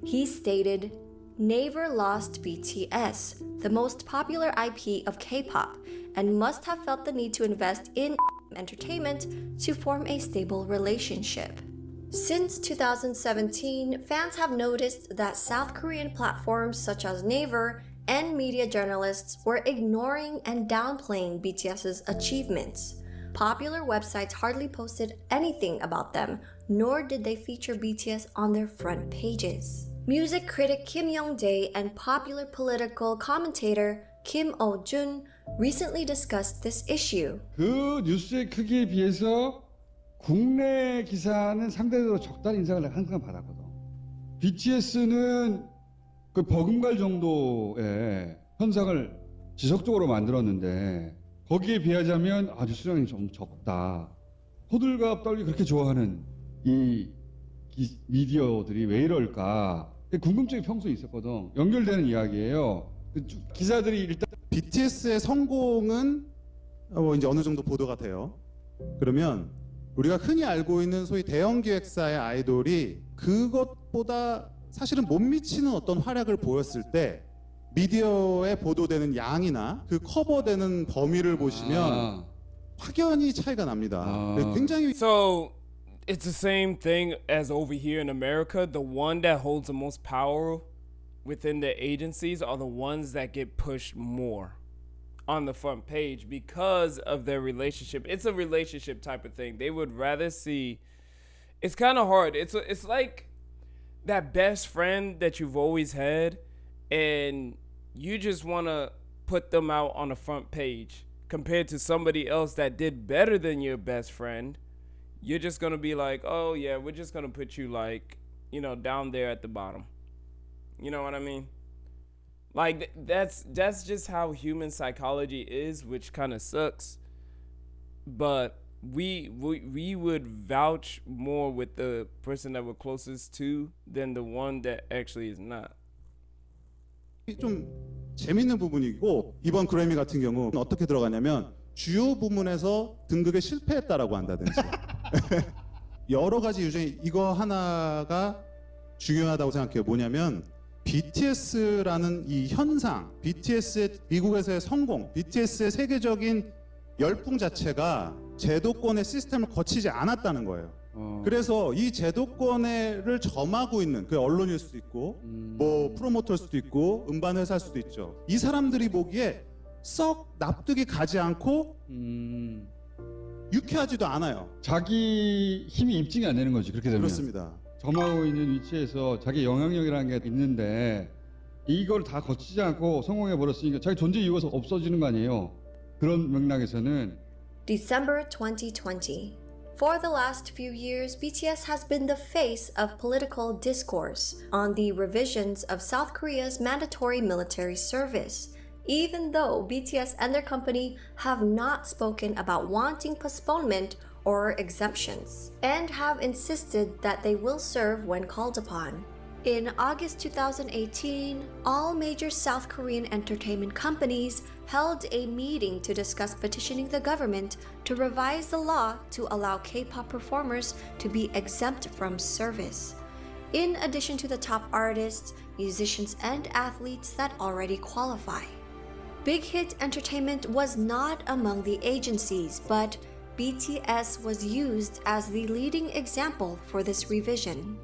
S2: He stated, "Naver lost BTS, the most popular IP of K-pop, and must have felt the need to invest in entertainment to form a stable relationship." Since 2017, fans have noticed that South Korean platforms such as Naver and media journalists were ignoring and downplaying BTS's achievements. Popular websites hardly posted anything about them, nor did they feature BTS on their front pages. Music critic Kim Young-dae and popular political commentator Kim Oh-jun recently discussed this issue.
S16: 그 뉴스의 크기에 비해서 국내 기사는 상대적으로 적다는 인상을 항상 받았거든. BTS는 그 버금갈 정도의 현상을 지속적으로 만들었는데 거기에 비하자면 뉴스량이 좀 적다. 호들갑 떨기 그렇게 좋아하는 이 미디어들이 왜 이럴까? 궁금증이 평소에 있었거든. 연결되는 이야기예요. 기사들이 일단
S10: BTS의 성공은 이제 어느 정도 보도가 돼요. 그러면 우리가 흔히 알고 있는 소위 대형 기획사의 아이돌이 그것보다 사실은 못 미치는 어떤 활약을 보였을 때 미디어에 보도되는 양이나 그 커버되는 범위를 보시면 확연히 차이가 납니다. 굉장히
S1: So it's the same thing as over here in America. The one that holds the most power within the agencies are the ones that get pushed more on the front page because of their relationship. It's a relationship type of thing. They would rather see. It's kind of hard. It's like that best friend that you've always had, and you just want to put them out on the front page compared to somebody else that did better than your best friend. You're just going to be like, oh yeah, we're just going to put you like, down there at the bottom. You know what I mean? Like that's just how human psychology is, which kind of sucks. But we would vouch more with the person that we're closest to than the one that actually is not.
S10: 좀 재밌는 부분이고 이번 그래미 같은 경우 어떻게 들어가냐면 주요 부문에서 등극에 실패했다라고 한다든지 여러 가지 이유 중에 이거 하나가 중요하다고 생각해요. 뭐냐면 BTS라는 이 현상, BTS의 미국에서의 성공, BTS의 세계적인 열풍 자체가 제도권의 시스템을 거치지 않았다는 거예요. 그래서 이 제도권을 점하고 있는 그 언론일 수도 있고 뭐 프로모터일 수도 있고 음반 회사일 수도 있죠. 이 사람들이 보기에 썩 납득이 가지 않고 유쾌하지도 않아요.
S16: 자기 힘이 입증이 안 되는 거지 그렇게 되면.
S10: 그렇습니다.
S16: 점하고 있는 위치에서 자기 영향력이라는 게 있는데 이걸 다 거치지 않고 성공해 버렸으니까 자기 존재 이유가 없어지는 거 아니에요. 그런 맥락에서는
S2: December 2020. For the last few years, BTS has been the face of political discourse on the revisions of South Korea's mandatory military service, even though BTS and their company have not spoken about wanting postponement or exemptions, and have insisted that they will serve when called upon. In August 2018, all major South Korean entertainment companies held a meeting to discuss petitioning the government to revise the law to allow K-pop performers to be exempt from service, in addition to the top artists, musicians, and athletes that already qualify. Big Hit Entertainment was not among the agencies, but BTS was used as the leading example for this revision.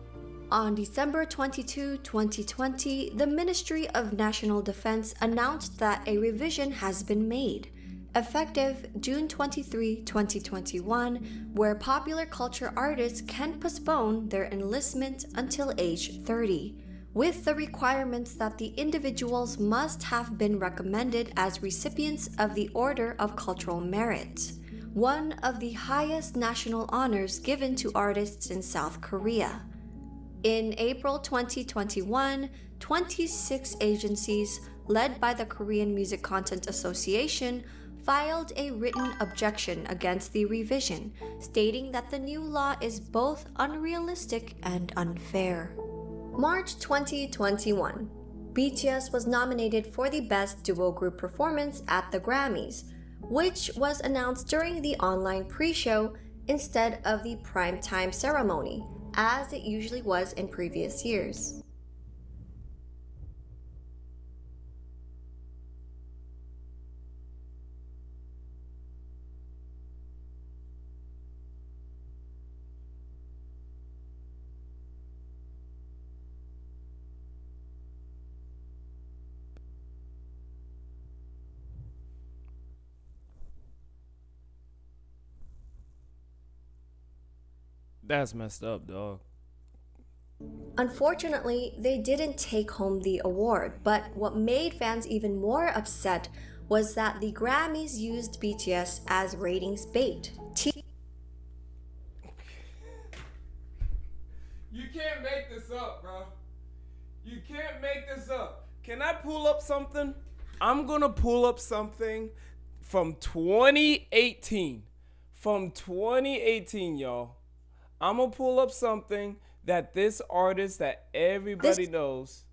S2: On December 22, 2020, the Ministry of National Defense announced that a revision has been made, effective June 23, 2021, where popular culture artists can postpone their enlistment until age 30, with the requirements that the individuals must have been recommended as recipients of the Order of Cultural Merit, one of the highest national honors given to artists in South Korea. In April 2021, 26 agencies, led by the Korean Music Content Association, filed a written objection against the revision, stating that the new law is both unrealistic and unfair. March 2021, BTS was nominated for the Best Duo Group Performance at the Grammys, which was announced during the online pre-show instead of the primetime ceremony, as it usually was in previous years.
S1: That's messed up, dog.
S2: Unfortunately, they didn't take home the award, but what made fans even more upset was that the Grammys used BTS as ratings bait.
S1: You can't make this up, bro. You can't make this up. Can I pull up something? I'm gonna pull up something from 2018. From 2018, y'all. I'm gonna pull up something that this artist that everybody knows.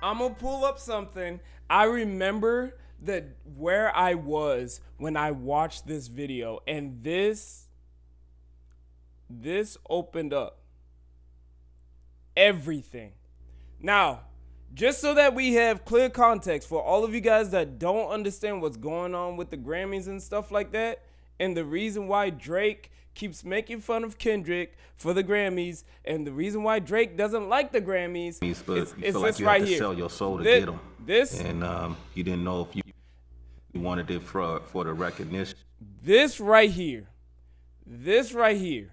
S1: I'm gonna pull up something. I remember that where I was when I watched this video, and this opened up everything. Now, just so that we have clear context for all of you guys that don't understand what's going on with the Grammys and stuff like that, and the reason why Drake keeps making fun of Kendrick for the Grammys, and the reason why Drake doesn't like the Grammys,
S17: but
S1: it's
S17: you feel
S1: this
S17: like you
S1: right
S17: had to
S1: here.
S17: sell your soul to
S1: This-
S17: get them.
S1: This
S17: and you didn't know if you wanted it for the recognition.
S1: This right here. This right here.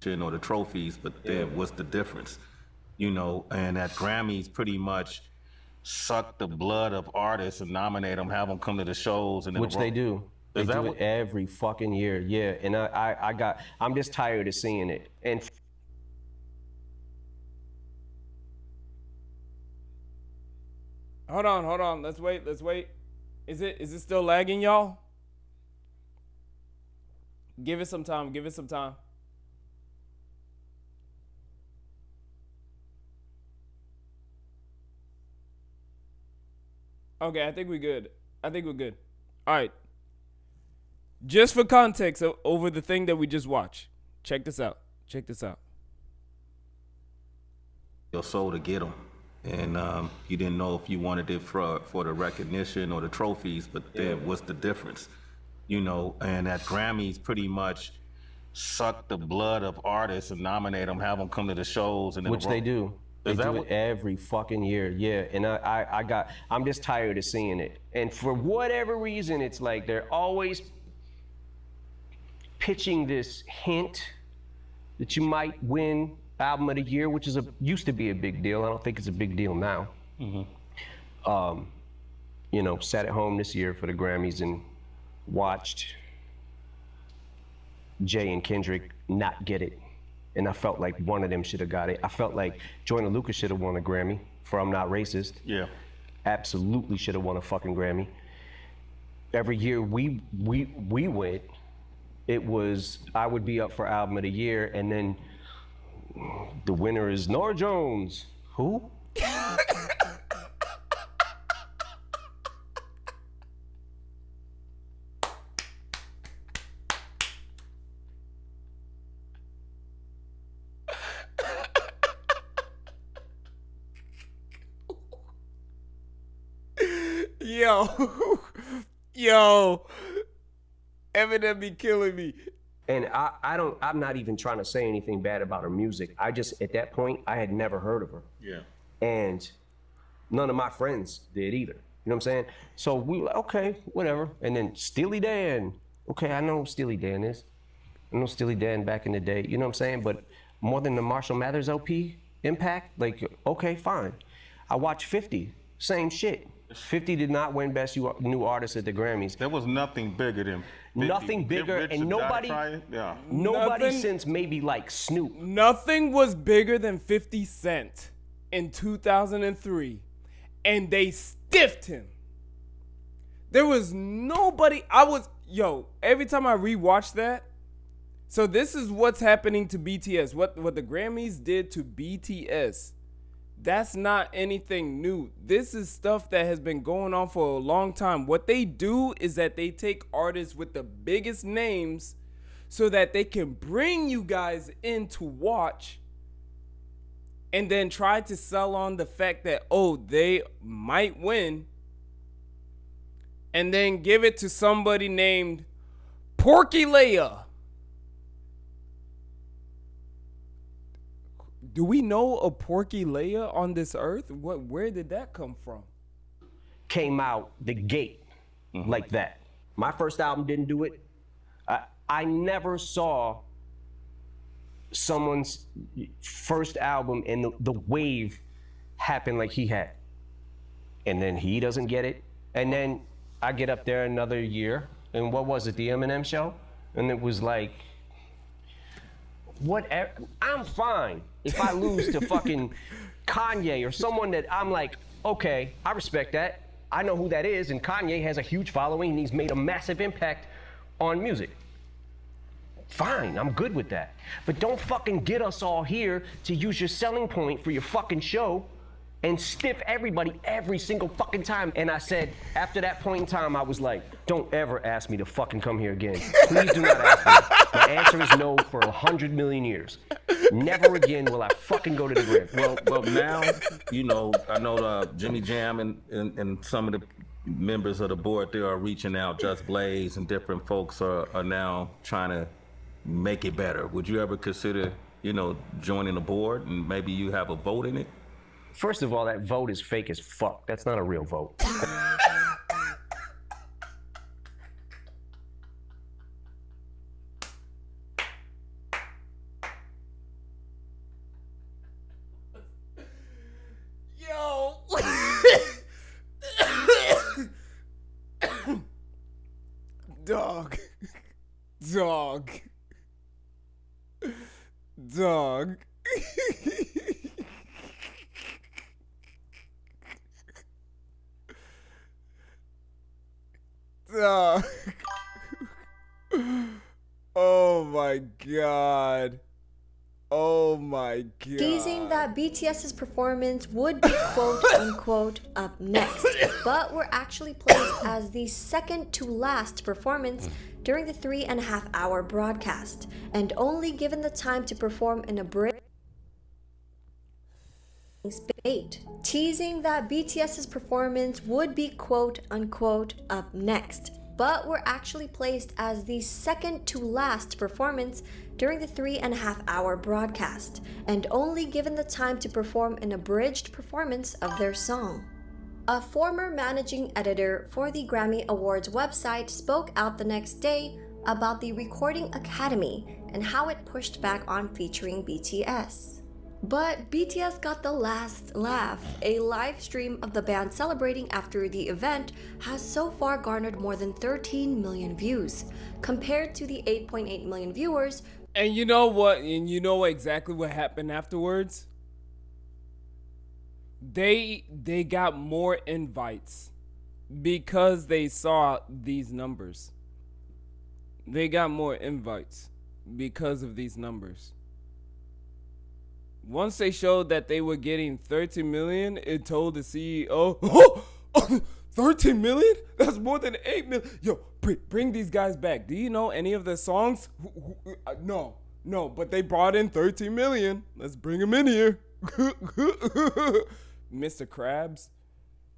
S17: Or the trophies, but then what's the difference? You know, and at Grammys pretty much suck the blood of artists and nominate them, have them come to the shows, and then
S18: Which they do. They
S17: Is that
S18: do
S17: what-
S18: it every fucking year, yeah. And I'm just tired of seeing it. And
S1: Hold on. Let's wait. Is it still lagging, y'all? Give it some time. Okay, I think we're good. All right. Just for context over the thing that we just watched. Check this out.
S17: Your soul to get them. And you didn't know if you wanted it for the recognition or the trophies, but then what's the difference? You know, and that Grammys pretty much suck the blood of artists and nominate them, have them come to the shows, and then
S18: which they do. They
S17: Is that
S18: do it
S17: what-
S18: every fucking year, yeah. And I'm just tired of seeing it. And for whatever reason, it's like they're always pitching this hint that you might win album of the year, which used to be a big deal. I don't think it's a big deal now. You know, sat at home this year for the Grammys and watched Jay and Kendrick not get it. And I felt like one of them should have got it. I felt like Joyner Lucas should have won a Grammy for I'm Not Racist.
S17: Yeah.
S18: Absolutely should have won a fucking Grammy. Every year we went, it was, I would be up for album of the year, and then the winner is Norah Jones. Who?
S1: Yo, Eminem be killing me.
S18: And I'm not even trying to say anything bad about her music. I just, at that point, I had never heard of her.
S17: Yeah.
S18: And none of my friends did either. You know what I'm saying? So we were like, okay, whatever. And then Steely Dan. Okay, I know who Steely Dan is. I know Steely Dan back in the day, you know what I'm saying? But more than the Marshall Mathers LP impact, like, okay, fine. I watched 50, same shit. 50 did not win Best New Artist at the Grammys.
S17: There was nothing bigger than 50.
S18: Nothing bigger,
S17: Get Rich
S18: and
S17: Die
S18: nobody,
S17: Trying. Yeah.
S18: nobody
S1: Nothing-
S18: since maybe like Snoop.
S1: Nothing was bigger than 50 Cent in 2003, and they stiffed him. There was nobody. Every time I rewatch that, so this is what's happening to BTS. What the Grammys did to BTS. That's not anything new. This is stuff that has been going on for a long time. What they do is that they take artists with the biggest names so that they can bring you guys in to watch and then try to sell on the fact that, oh, they might win, and then give it to somebody named Porky Leia. Do we know a Porky Leia on this earth? Where did that come from?
S18: Came out the gate like that. My first album didn't do it. I never saw someone's first album and the wave happen like he had. And then he doesn't get it. And then I get up there another year, and what was it, the Eminem show? And it was like, whatever, I'm fine if I lose to fucking Kanye or someone that I'm like, okay, I respect that. I know who that is, and Kanye has a huge following, and he's made a massive impact on music. Fine, I'm good with that. But don't fucking get us all here to use your selling point for your fucking show and stiff everybody every single fucking time. And I said, after that point in time, I was like, don't ever ask me to fucking come here again. Please do not ask me. My answer is no for 100 million years. Never again will I fucking go to the grave.
S17: Well, now, you know, I know Jimmy Jam and some of the members of the board there are reaching out. Just Blaze and different folks are now trying to make it better. Would you ever consider, you know, joining the board and maybe you have a vote in it?
S18: First of all, that vote is fake as fuck. That's not a real vote.
S1: Yo, Dog. Dog. Dog. Oh my god. Oh my god.
S2: Teasing that BTS's performance would be quote unquote up next, but were actually placed as the second to last performance during the 3.5-hour broadcast, and only given the time to perform in a break. Teasing that BTS's performance would be quote unquote up next, but were actually placed as the second to last performance during the 3.5-hour broadcast, and only given the time to perform an abridged performance of their song. A former managing editor for the Grammy Awards website spoke out the next day about the Recording Academy and how it pushed back on featuring BTS. But BTS got the last laugh. A live stream of the band celebrating after the event has so far garnered more than 13 million views, compared to the 8.8 million viewers.
S1: And you know what? And you know exactly what happened afterwards? They got more invites because they saw these numbers. They got more invites because of these numbers. Once they showed that they were getting 13 million, it told the CEO, oh, 13 million? That's more than 8 million. Yo, bring these guys back. Do you know any of their songs? No, but they brought in 13 million. Let's bring them in here. Mr. Krabs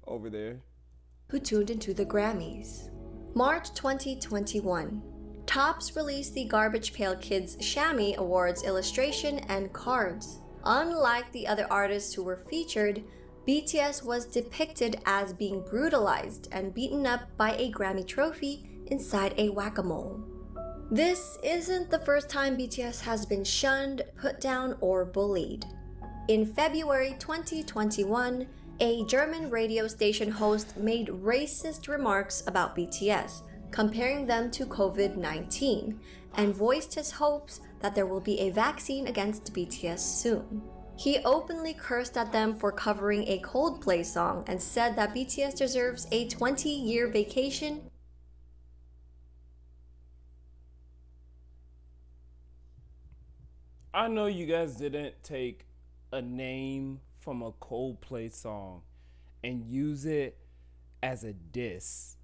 S1: over there.
S2: Who tuned into the Grammys. March 2021. Topps released the Garbage Pail Kids Shammy Awards illustration and cards. Unlike the other artists who were featured, BTS was depicted as being brutalized and beaten up by a Grammy trophy inside a whack-a-mole. This isn't the first time BTS has been shunned, put down, or bullied. In February 2021, a German radio station host made racist remarks about BTS, comparing them to COVID-19, and voiced his hopes that there will be a vaccine against BTS soon. He openly cursed at them for covering a Coldplay song and said that BTS deserves a 20-year vacation.
S1: I know you guys didn't take a name from a Coldplay song and use it as a diss.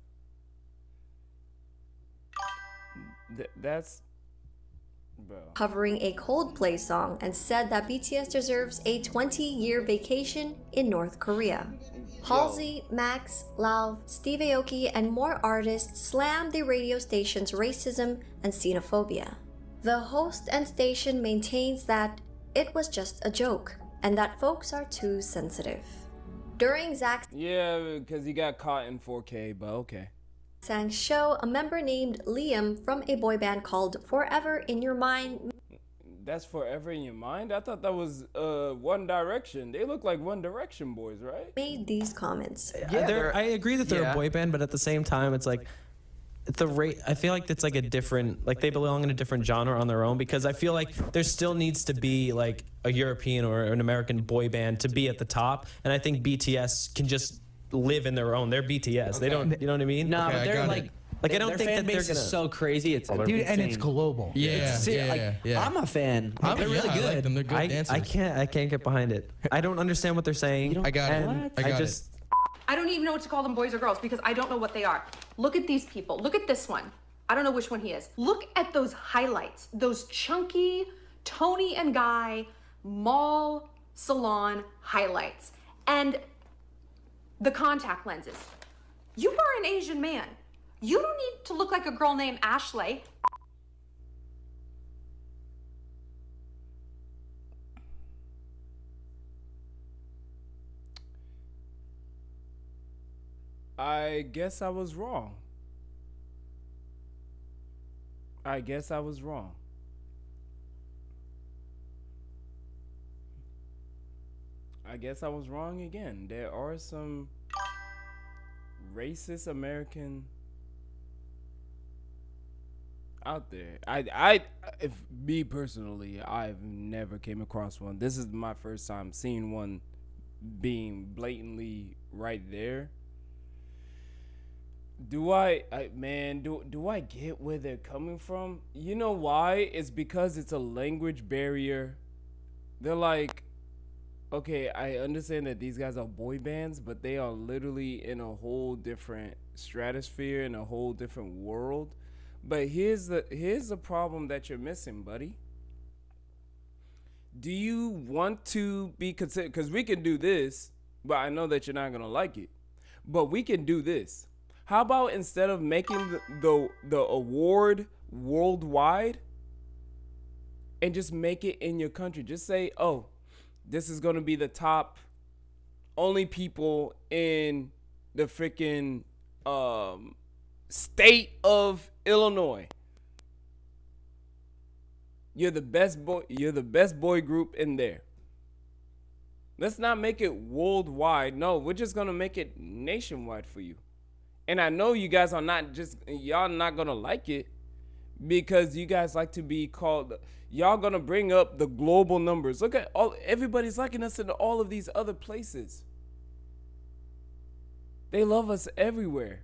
S1: That's... Bro.
S2: Covering a Coldplay song and said that BTS deserves a 20-year vacation in North Korea. Halsey, Max, Lauv, Steve Aoki, and more artists slammed the radio station's racism and xenophobia. The host and station maintains that it was just a joke and that folks are too sensitive. During Zach
S1: because he got caught in 4K, but okay.
S2: Sang's show, a member named Liam from a boy band called Forever in Your Mind.
S1: That's Forever in Your Mind? I thought that was One Direction. They look like One Direction boys, right?
S2: Made these comments.
S19: Yeah, I agree that they're a boy band, but at the same time, it's like I feel like it's like a different, like they belong in a different genre on their own, because I feel like there still needs to be like a European or an American boy band to be at the top, and I think BTS can just live in their own. They're BTS. Okay. They don't, you know what I mean?
S20: No, but they're like
S19: I don't think
S20: fan
S19: that they're
S20: base
S19: gonna.
S20: is so crazy. It's
S19: Dude,
S20: insane.
S21: and it's global.
S20: I'm a fan. Like, they're really good.
S21: I like them. They're good dancers.
S19: I can't get behind it. I don't understand what they're saying.
S21: I got it.
S22: I don't even know what to call them, boys or girls, because I don't know what they are. Look at these people. Look at this one. I don't know which one he is. Look at those highlights. Those chunky Tony and Guy mall salon highlights. And the contact lenses. You are an Asian man. You don't need to look like a girl named Ashley.
S1: I guess I was wrong. I guess I was wrong. I guess I was wrong again. There are some racist American... out there. If me personally, I've never came across one. This is my first time seeing one being blatantly right there. Do I get where they're coming from? You know why? It's because it's a language barrier. They're like, okay, I understand that these guys are boy bands, but they are literally in a whole different stratosphere, in a whole different world. But here's the problem that you're missing, buddy. Do you want to be considered? Because we can do this, but I know that you're not gonna like it. But we can do this. How about instead of making the award worldwide, and just make it in your country? Just say, oh, this is gonna be the top only people in the freaking state of Illinois. You're the best boy group in there. Let's not make it worldwide. No, we're just gonna make it nationwide for you. And I know you guys are y'all not gonna like it, because you guys like to be called, y'all gonna bring up the global numbers. Look at everybody's liking us in all of these other places. They love us everywhere.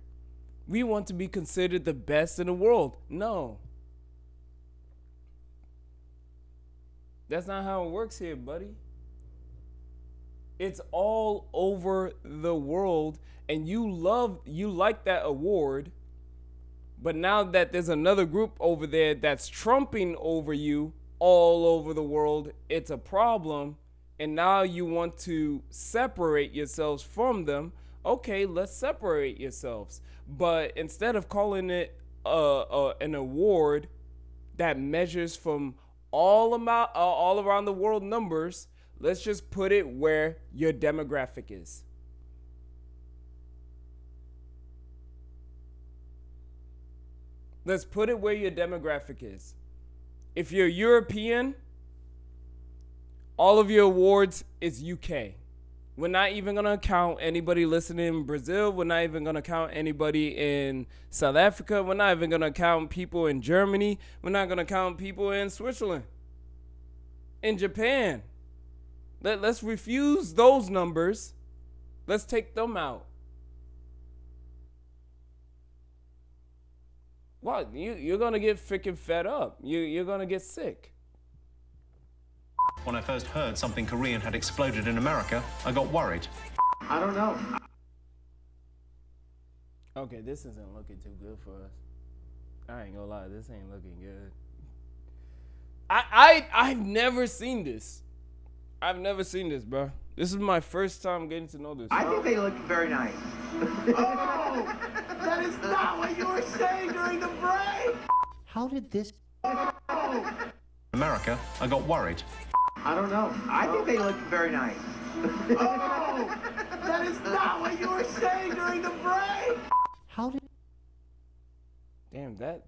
S1: We want to be considered the best in the world. No. That's not how it works here, buddy. It's all over the world, and you like that award, but now that there's another group over there that's trumping over you all over the world, it's a problem, and now you want to separate yourselves from them. Okay, let's separate yourselves. But instead of calling it an award that measures from all around the world numbers, let's just put it where your demographic is. Let's put it where your demographic is. If you're European, all of your awards is UK. We're not even going to count anybody listening in Brazil. We're not even going to count anybody in South Africa. We're not even going to count people in Germany. We're not going to count people in Switzerland, in Japan. Let's refuse those numbers. Let's take them out. What? You're going to get freaking fed up. You're going to get sick.
S7: When I first heard something Korean had exploded in America, I got worried.
S4: I don't know.
S1: Okay, this isn't looking too good for us. I ain't gonna lie, this ain't looking good. I've never seen this. I've never seen this, bro. This is my first time getting to know this.
S21: I think they look very nice.
S23: Oh, that is not what you were saying during the break.
S7: How did this... America, I got worried.
S21: I don't know. I think they look very nice.
S23: Oh, that is not what you were saying during the break.
S7: How did...
S1: Damn, that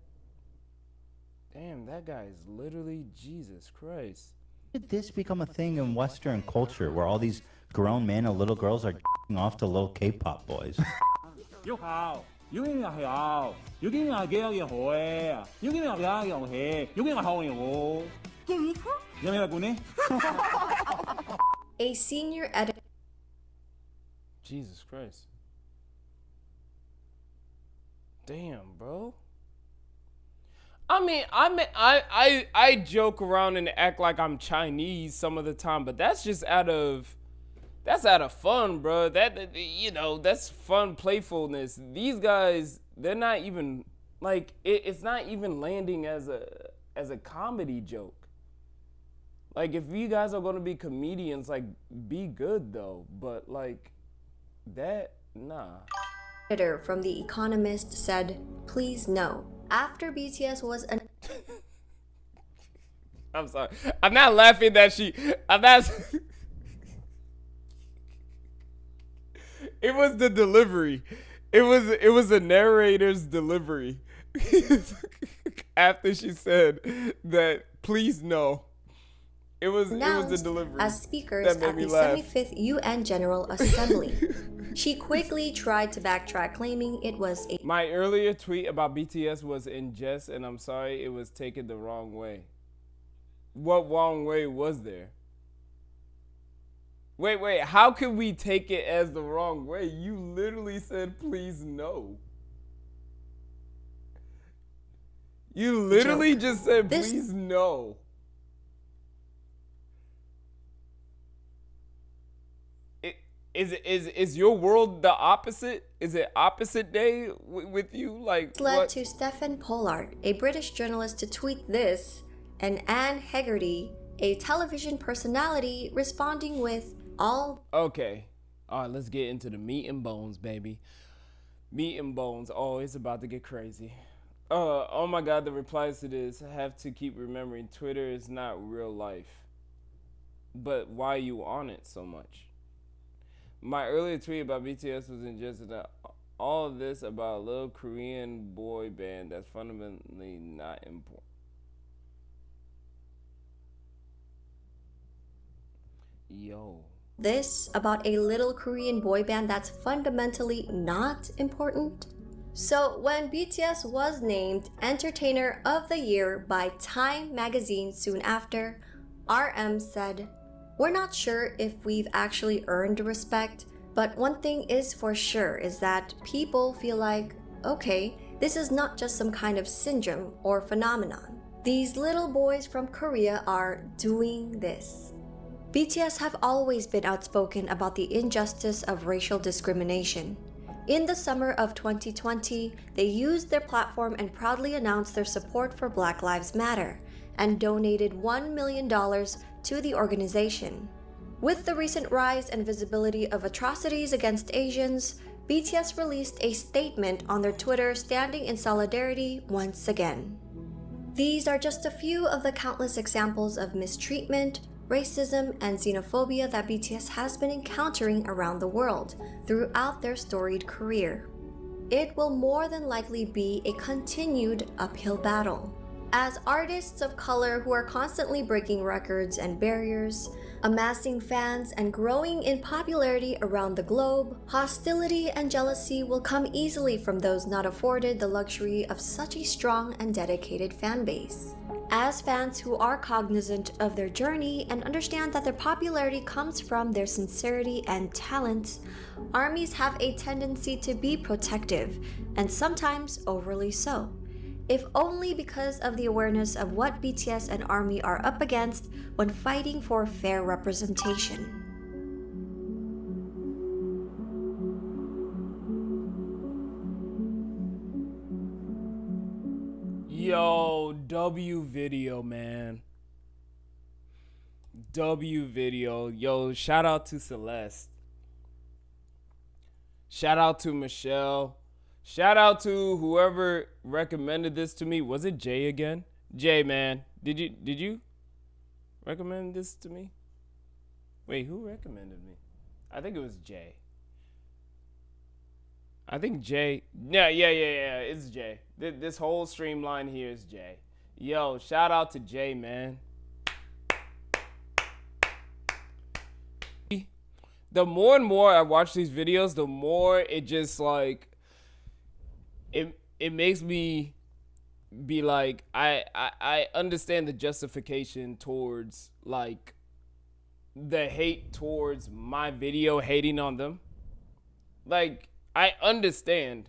S1: guy is literally Jesus Christ.
S24: How did this become a thing in Western culture where all these grown men and little girls are off to little K-pop boys?
S2: A senior editor.
S1: Jesus Christ. Damn, bro. I mean, I joke around and act like I'm Chinese some of the time, but that's just out of fun, bro. That's fun playfulness. These guys, they're not even like it's not even landing as a comedy joke. Like, if you guys are gonna be comedians, like, be good though. But like that, nah.
S2: Editor from The Economist said, "Please no." After BTS was an
S1: I'm sorry. I'm not laughing that I'm not It was the delivery. It was the narrator's delivery. After she said that, please no. It was the delivery
S2: as speakers
S1: that made
S2: at
S1: me
S2: the
S1: laugh.
S2: 75th UN General Assembly. She quickly tried to backtrack, claiming it was a
S1: My earlier tweet about BTS was in jest, and I'm sorry it was taken the wrong way. What wrong way was there? Wait, how can we take it as the wrong way? You literally said, please no. You literally just said, please no. Is your world the opposite? Is it opposite day with you? Like
S2: led
S1: what?
S2: to Stephen Pollard, a British journalist, to tweet this, and Anne Hegarty, a television personality, responding with all.
S1: Okay. All right, let's get into the meat and bones, baby. Meat and bones. Oh, it's about to get crazy. Oh my God, the replies to this have to keep remembering Twitter is not real life. But why are you on it so much? My earlier tweet about BTS was in just that all of this about a little Korean boy band that's fundamentally not important. Yo.
S2: This about a little Korean boy band that's fundamentally not important? So when BTS was named Entertainer of the Year by Time magazine soon after, RM said, "We're not sure if we've actually earned respect, but one thing is for sure is that people feel like, okay, this is not just some kind of syndrome or phenomenon. These little boys from Korea are doing this." BTS have always been outspoken about the injustice of racial discrimination. In the summer of 2020, they used their platform and proudly announced their support for Black Lives Matter and donated $1 million to the organization. With the recent rise and visibility of atrocities against Asians, BTS released a statement on their Twitter standing in solidarity once again. These are just a few of the countless examples of mistreatment, racism, and xenophobia that BTS has been encountering around the world throughout their storied career. It will more than likely be a continued uphill battle. As artists of color who are constantly breaking records and barriers, amassing fans, and growing in popularity around the globe, hostility and jealousy will come easily from those not afforded the luxury of such a strong and dedicated fan base. As fans who are cognizant of their journey and understand that their popularity comes from their sincerity and talent, ARMYs have a tendency to be protective, and sometimes overly so. If only because of the awareness of what BTS and ARMY are up against when fighting for fair representation.
S1: Yo, W video, man. W video. Yo, shout out to Celeste. Shout out to Michelle. Shout out to whoever recommended this to me. Was it Jay again? Jay, man. Did you recommend this to me? Wait, who recommended me? I think it was Jay. I think Jay. Yeah. It's Jay. This whole streamline here is Jay. Yo, shout out to Jay, man. The more and more I watch these videos, the more it just like it makes me be like I understand the justification towards like the hate towards my video, hating on them. Like I understand.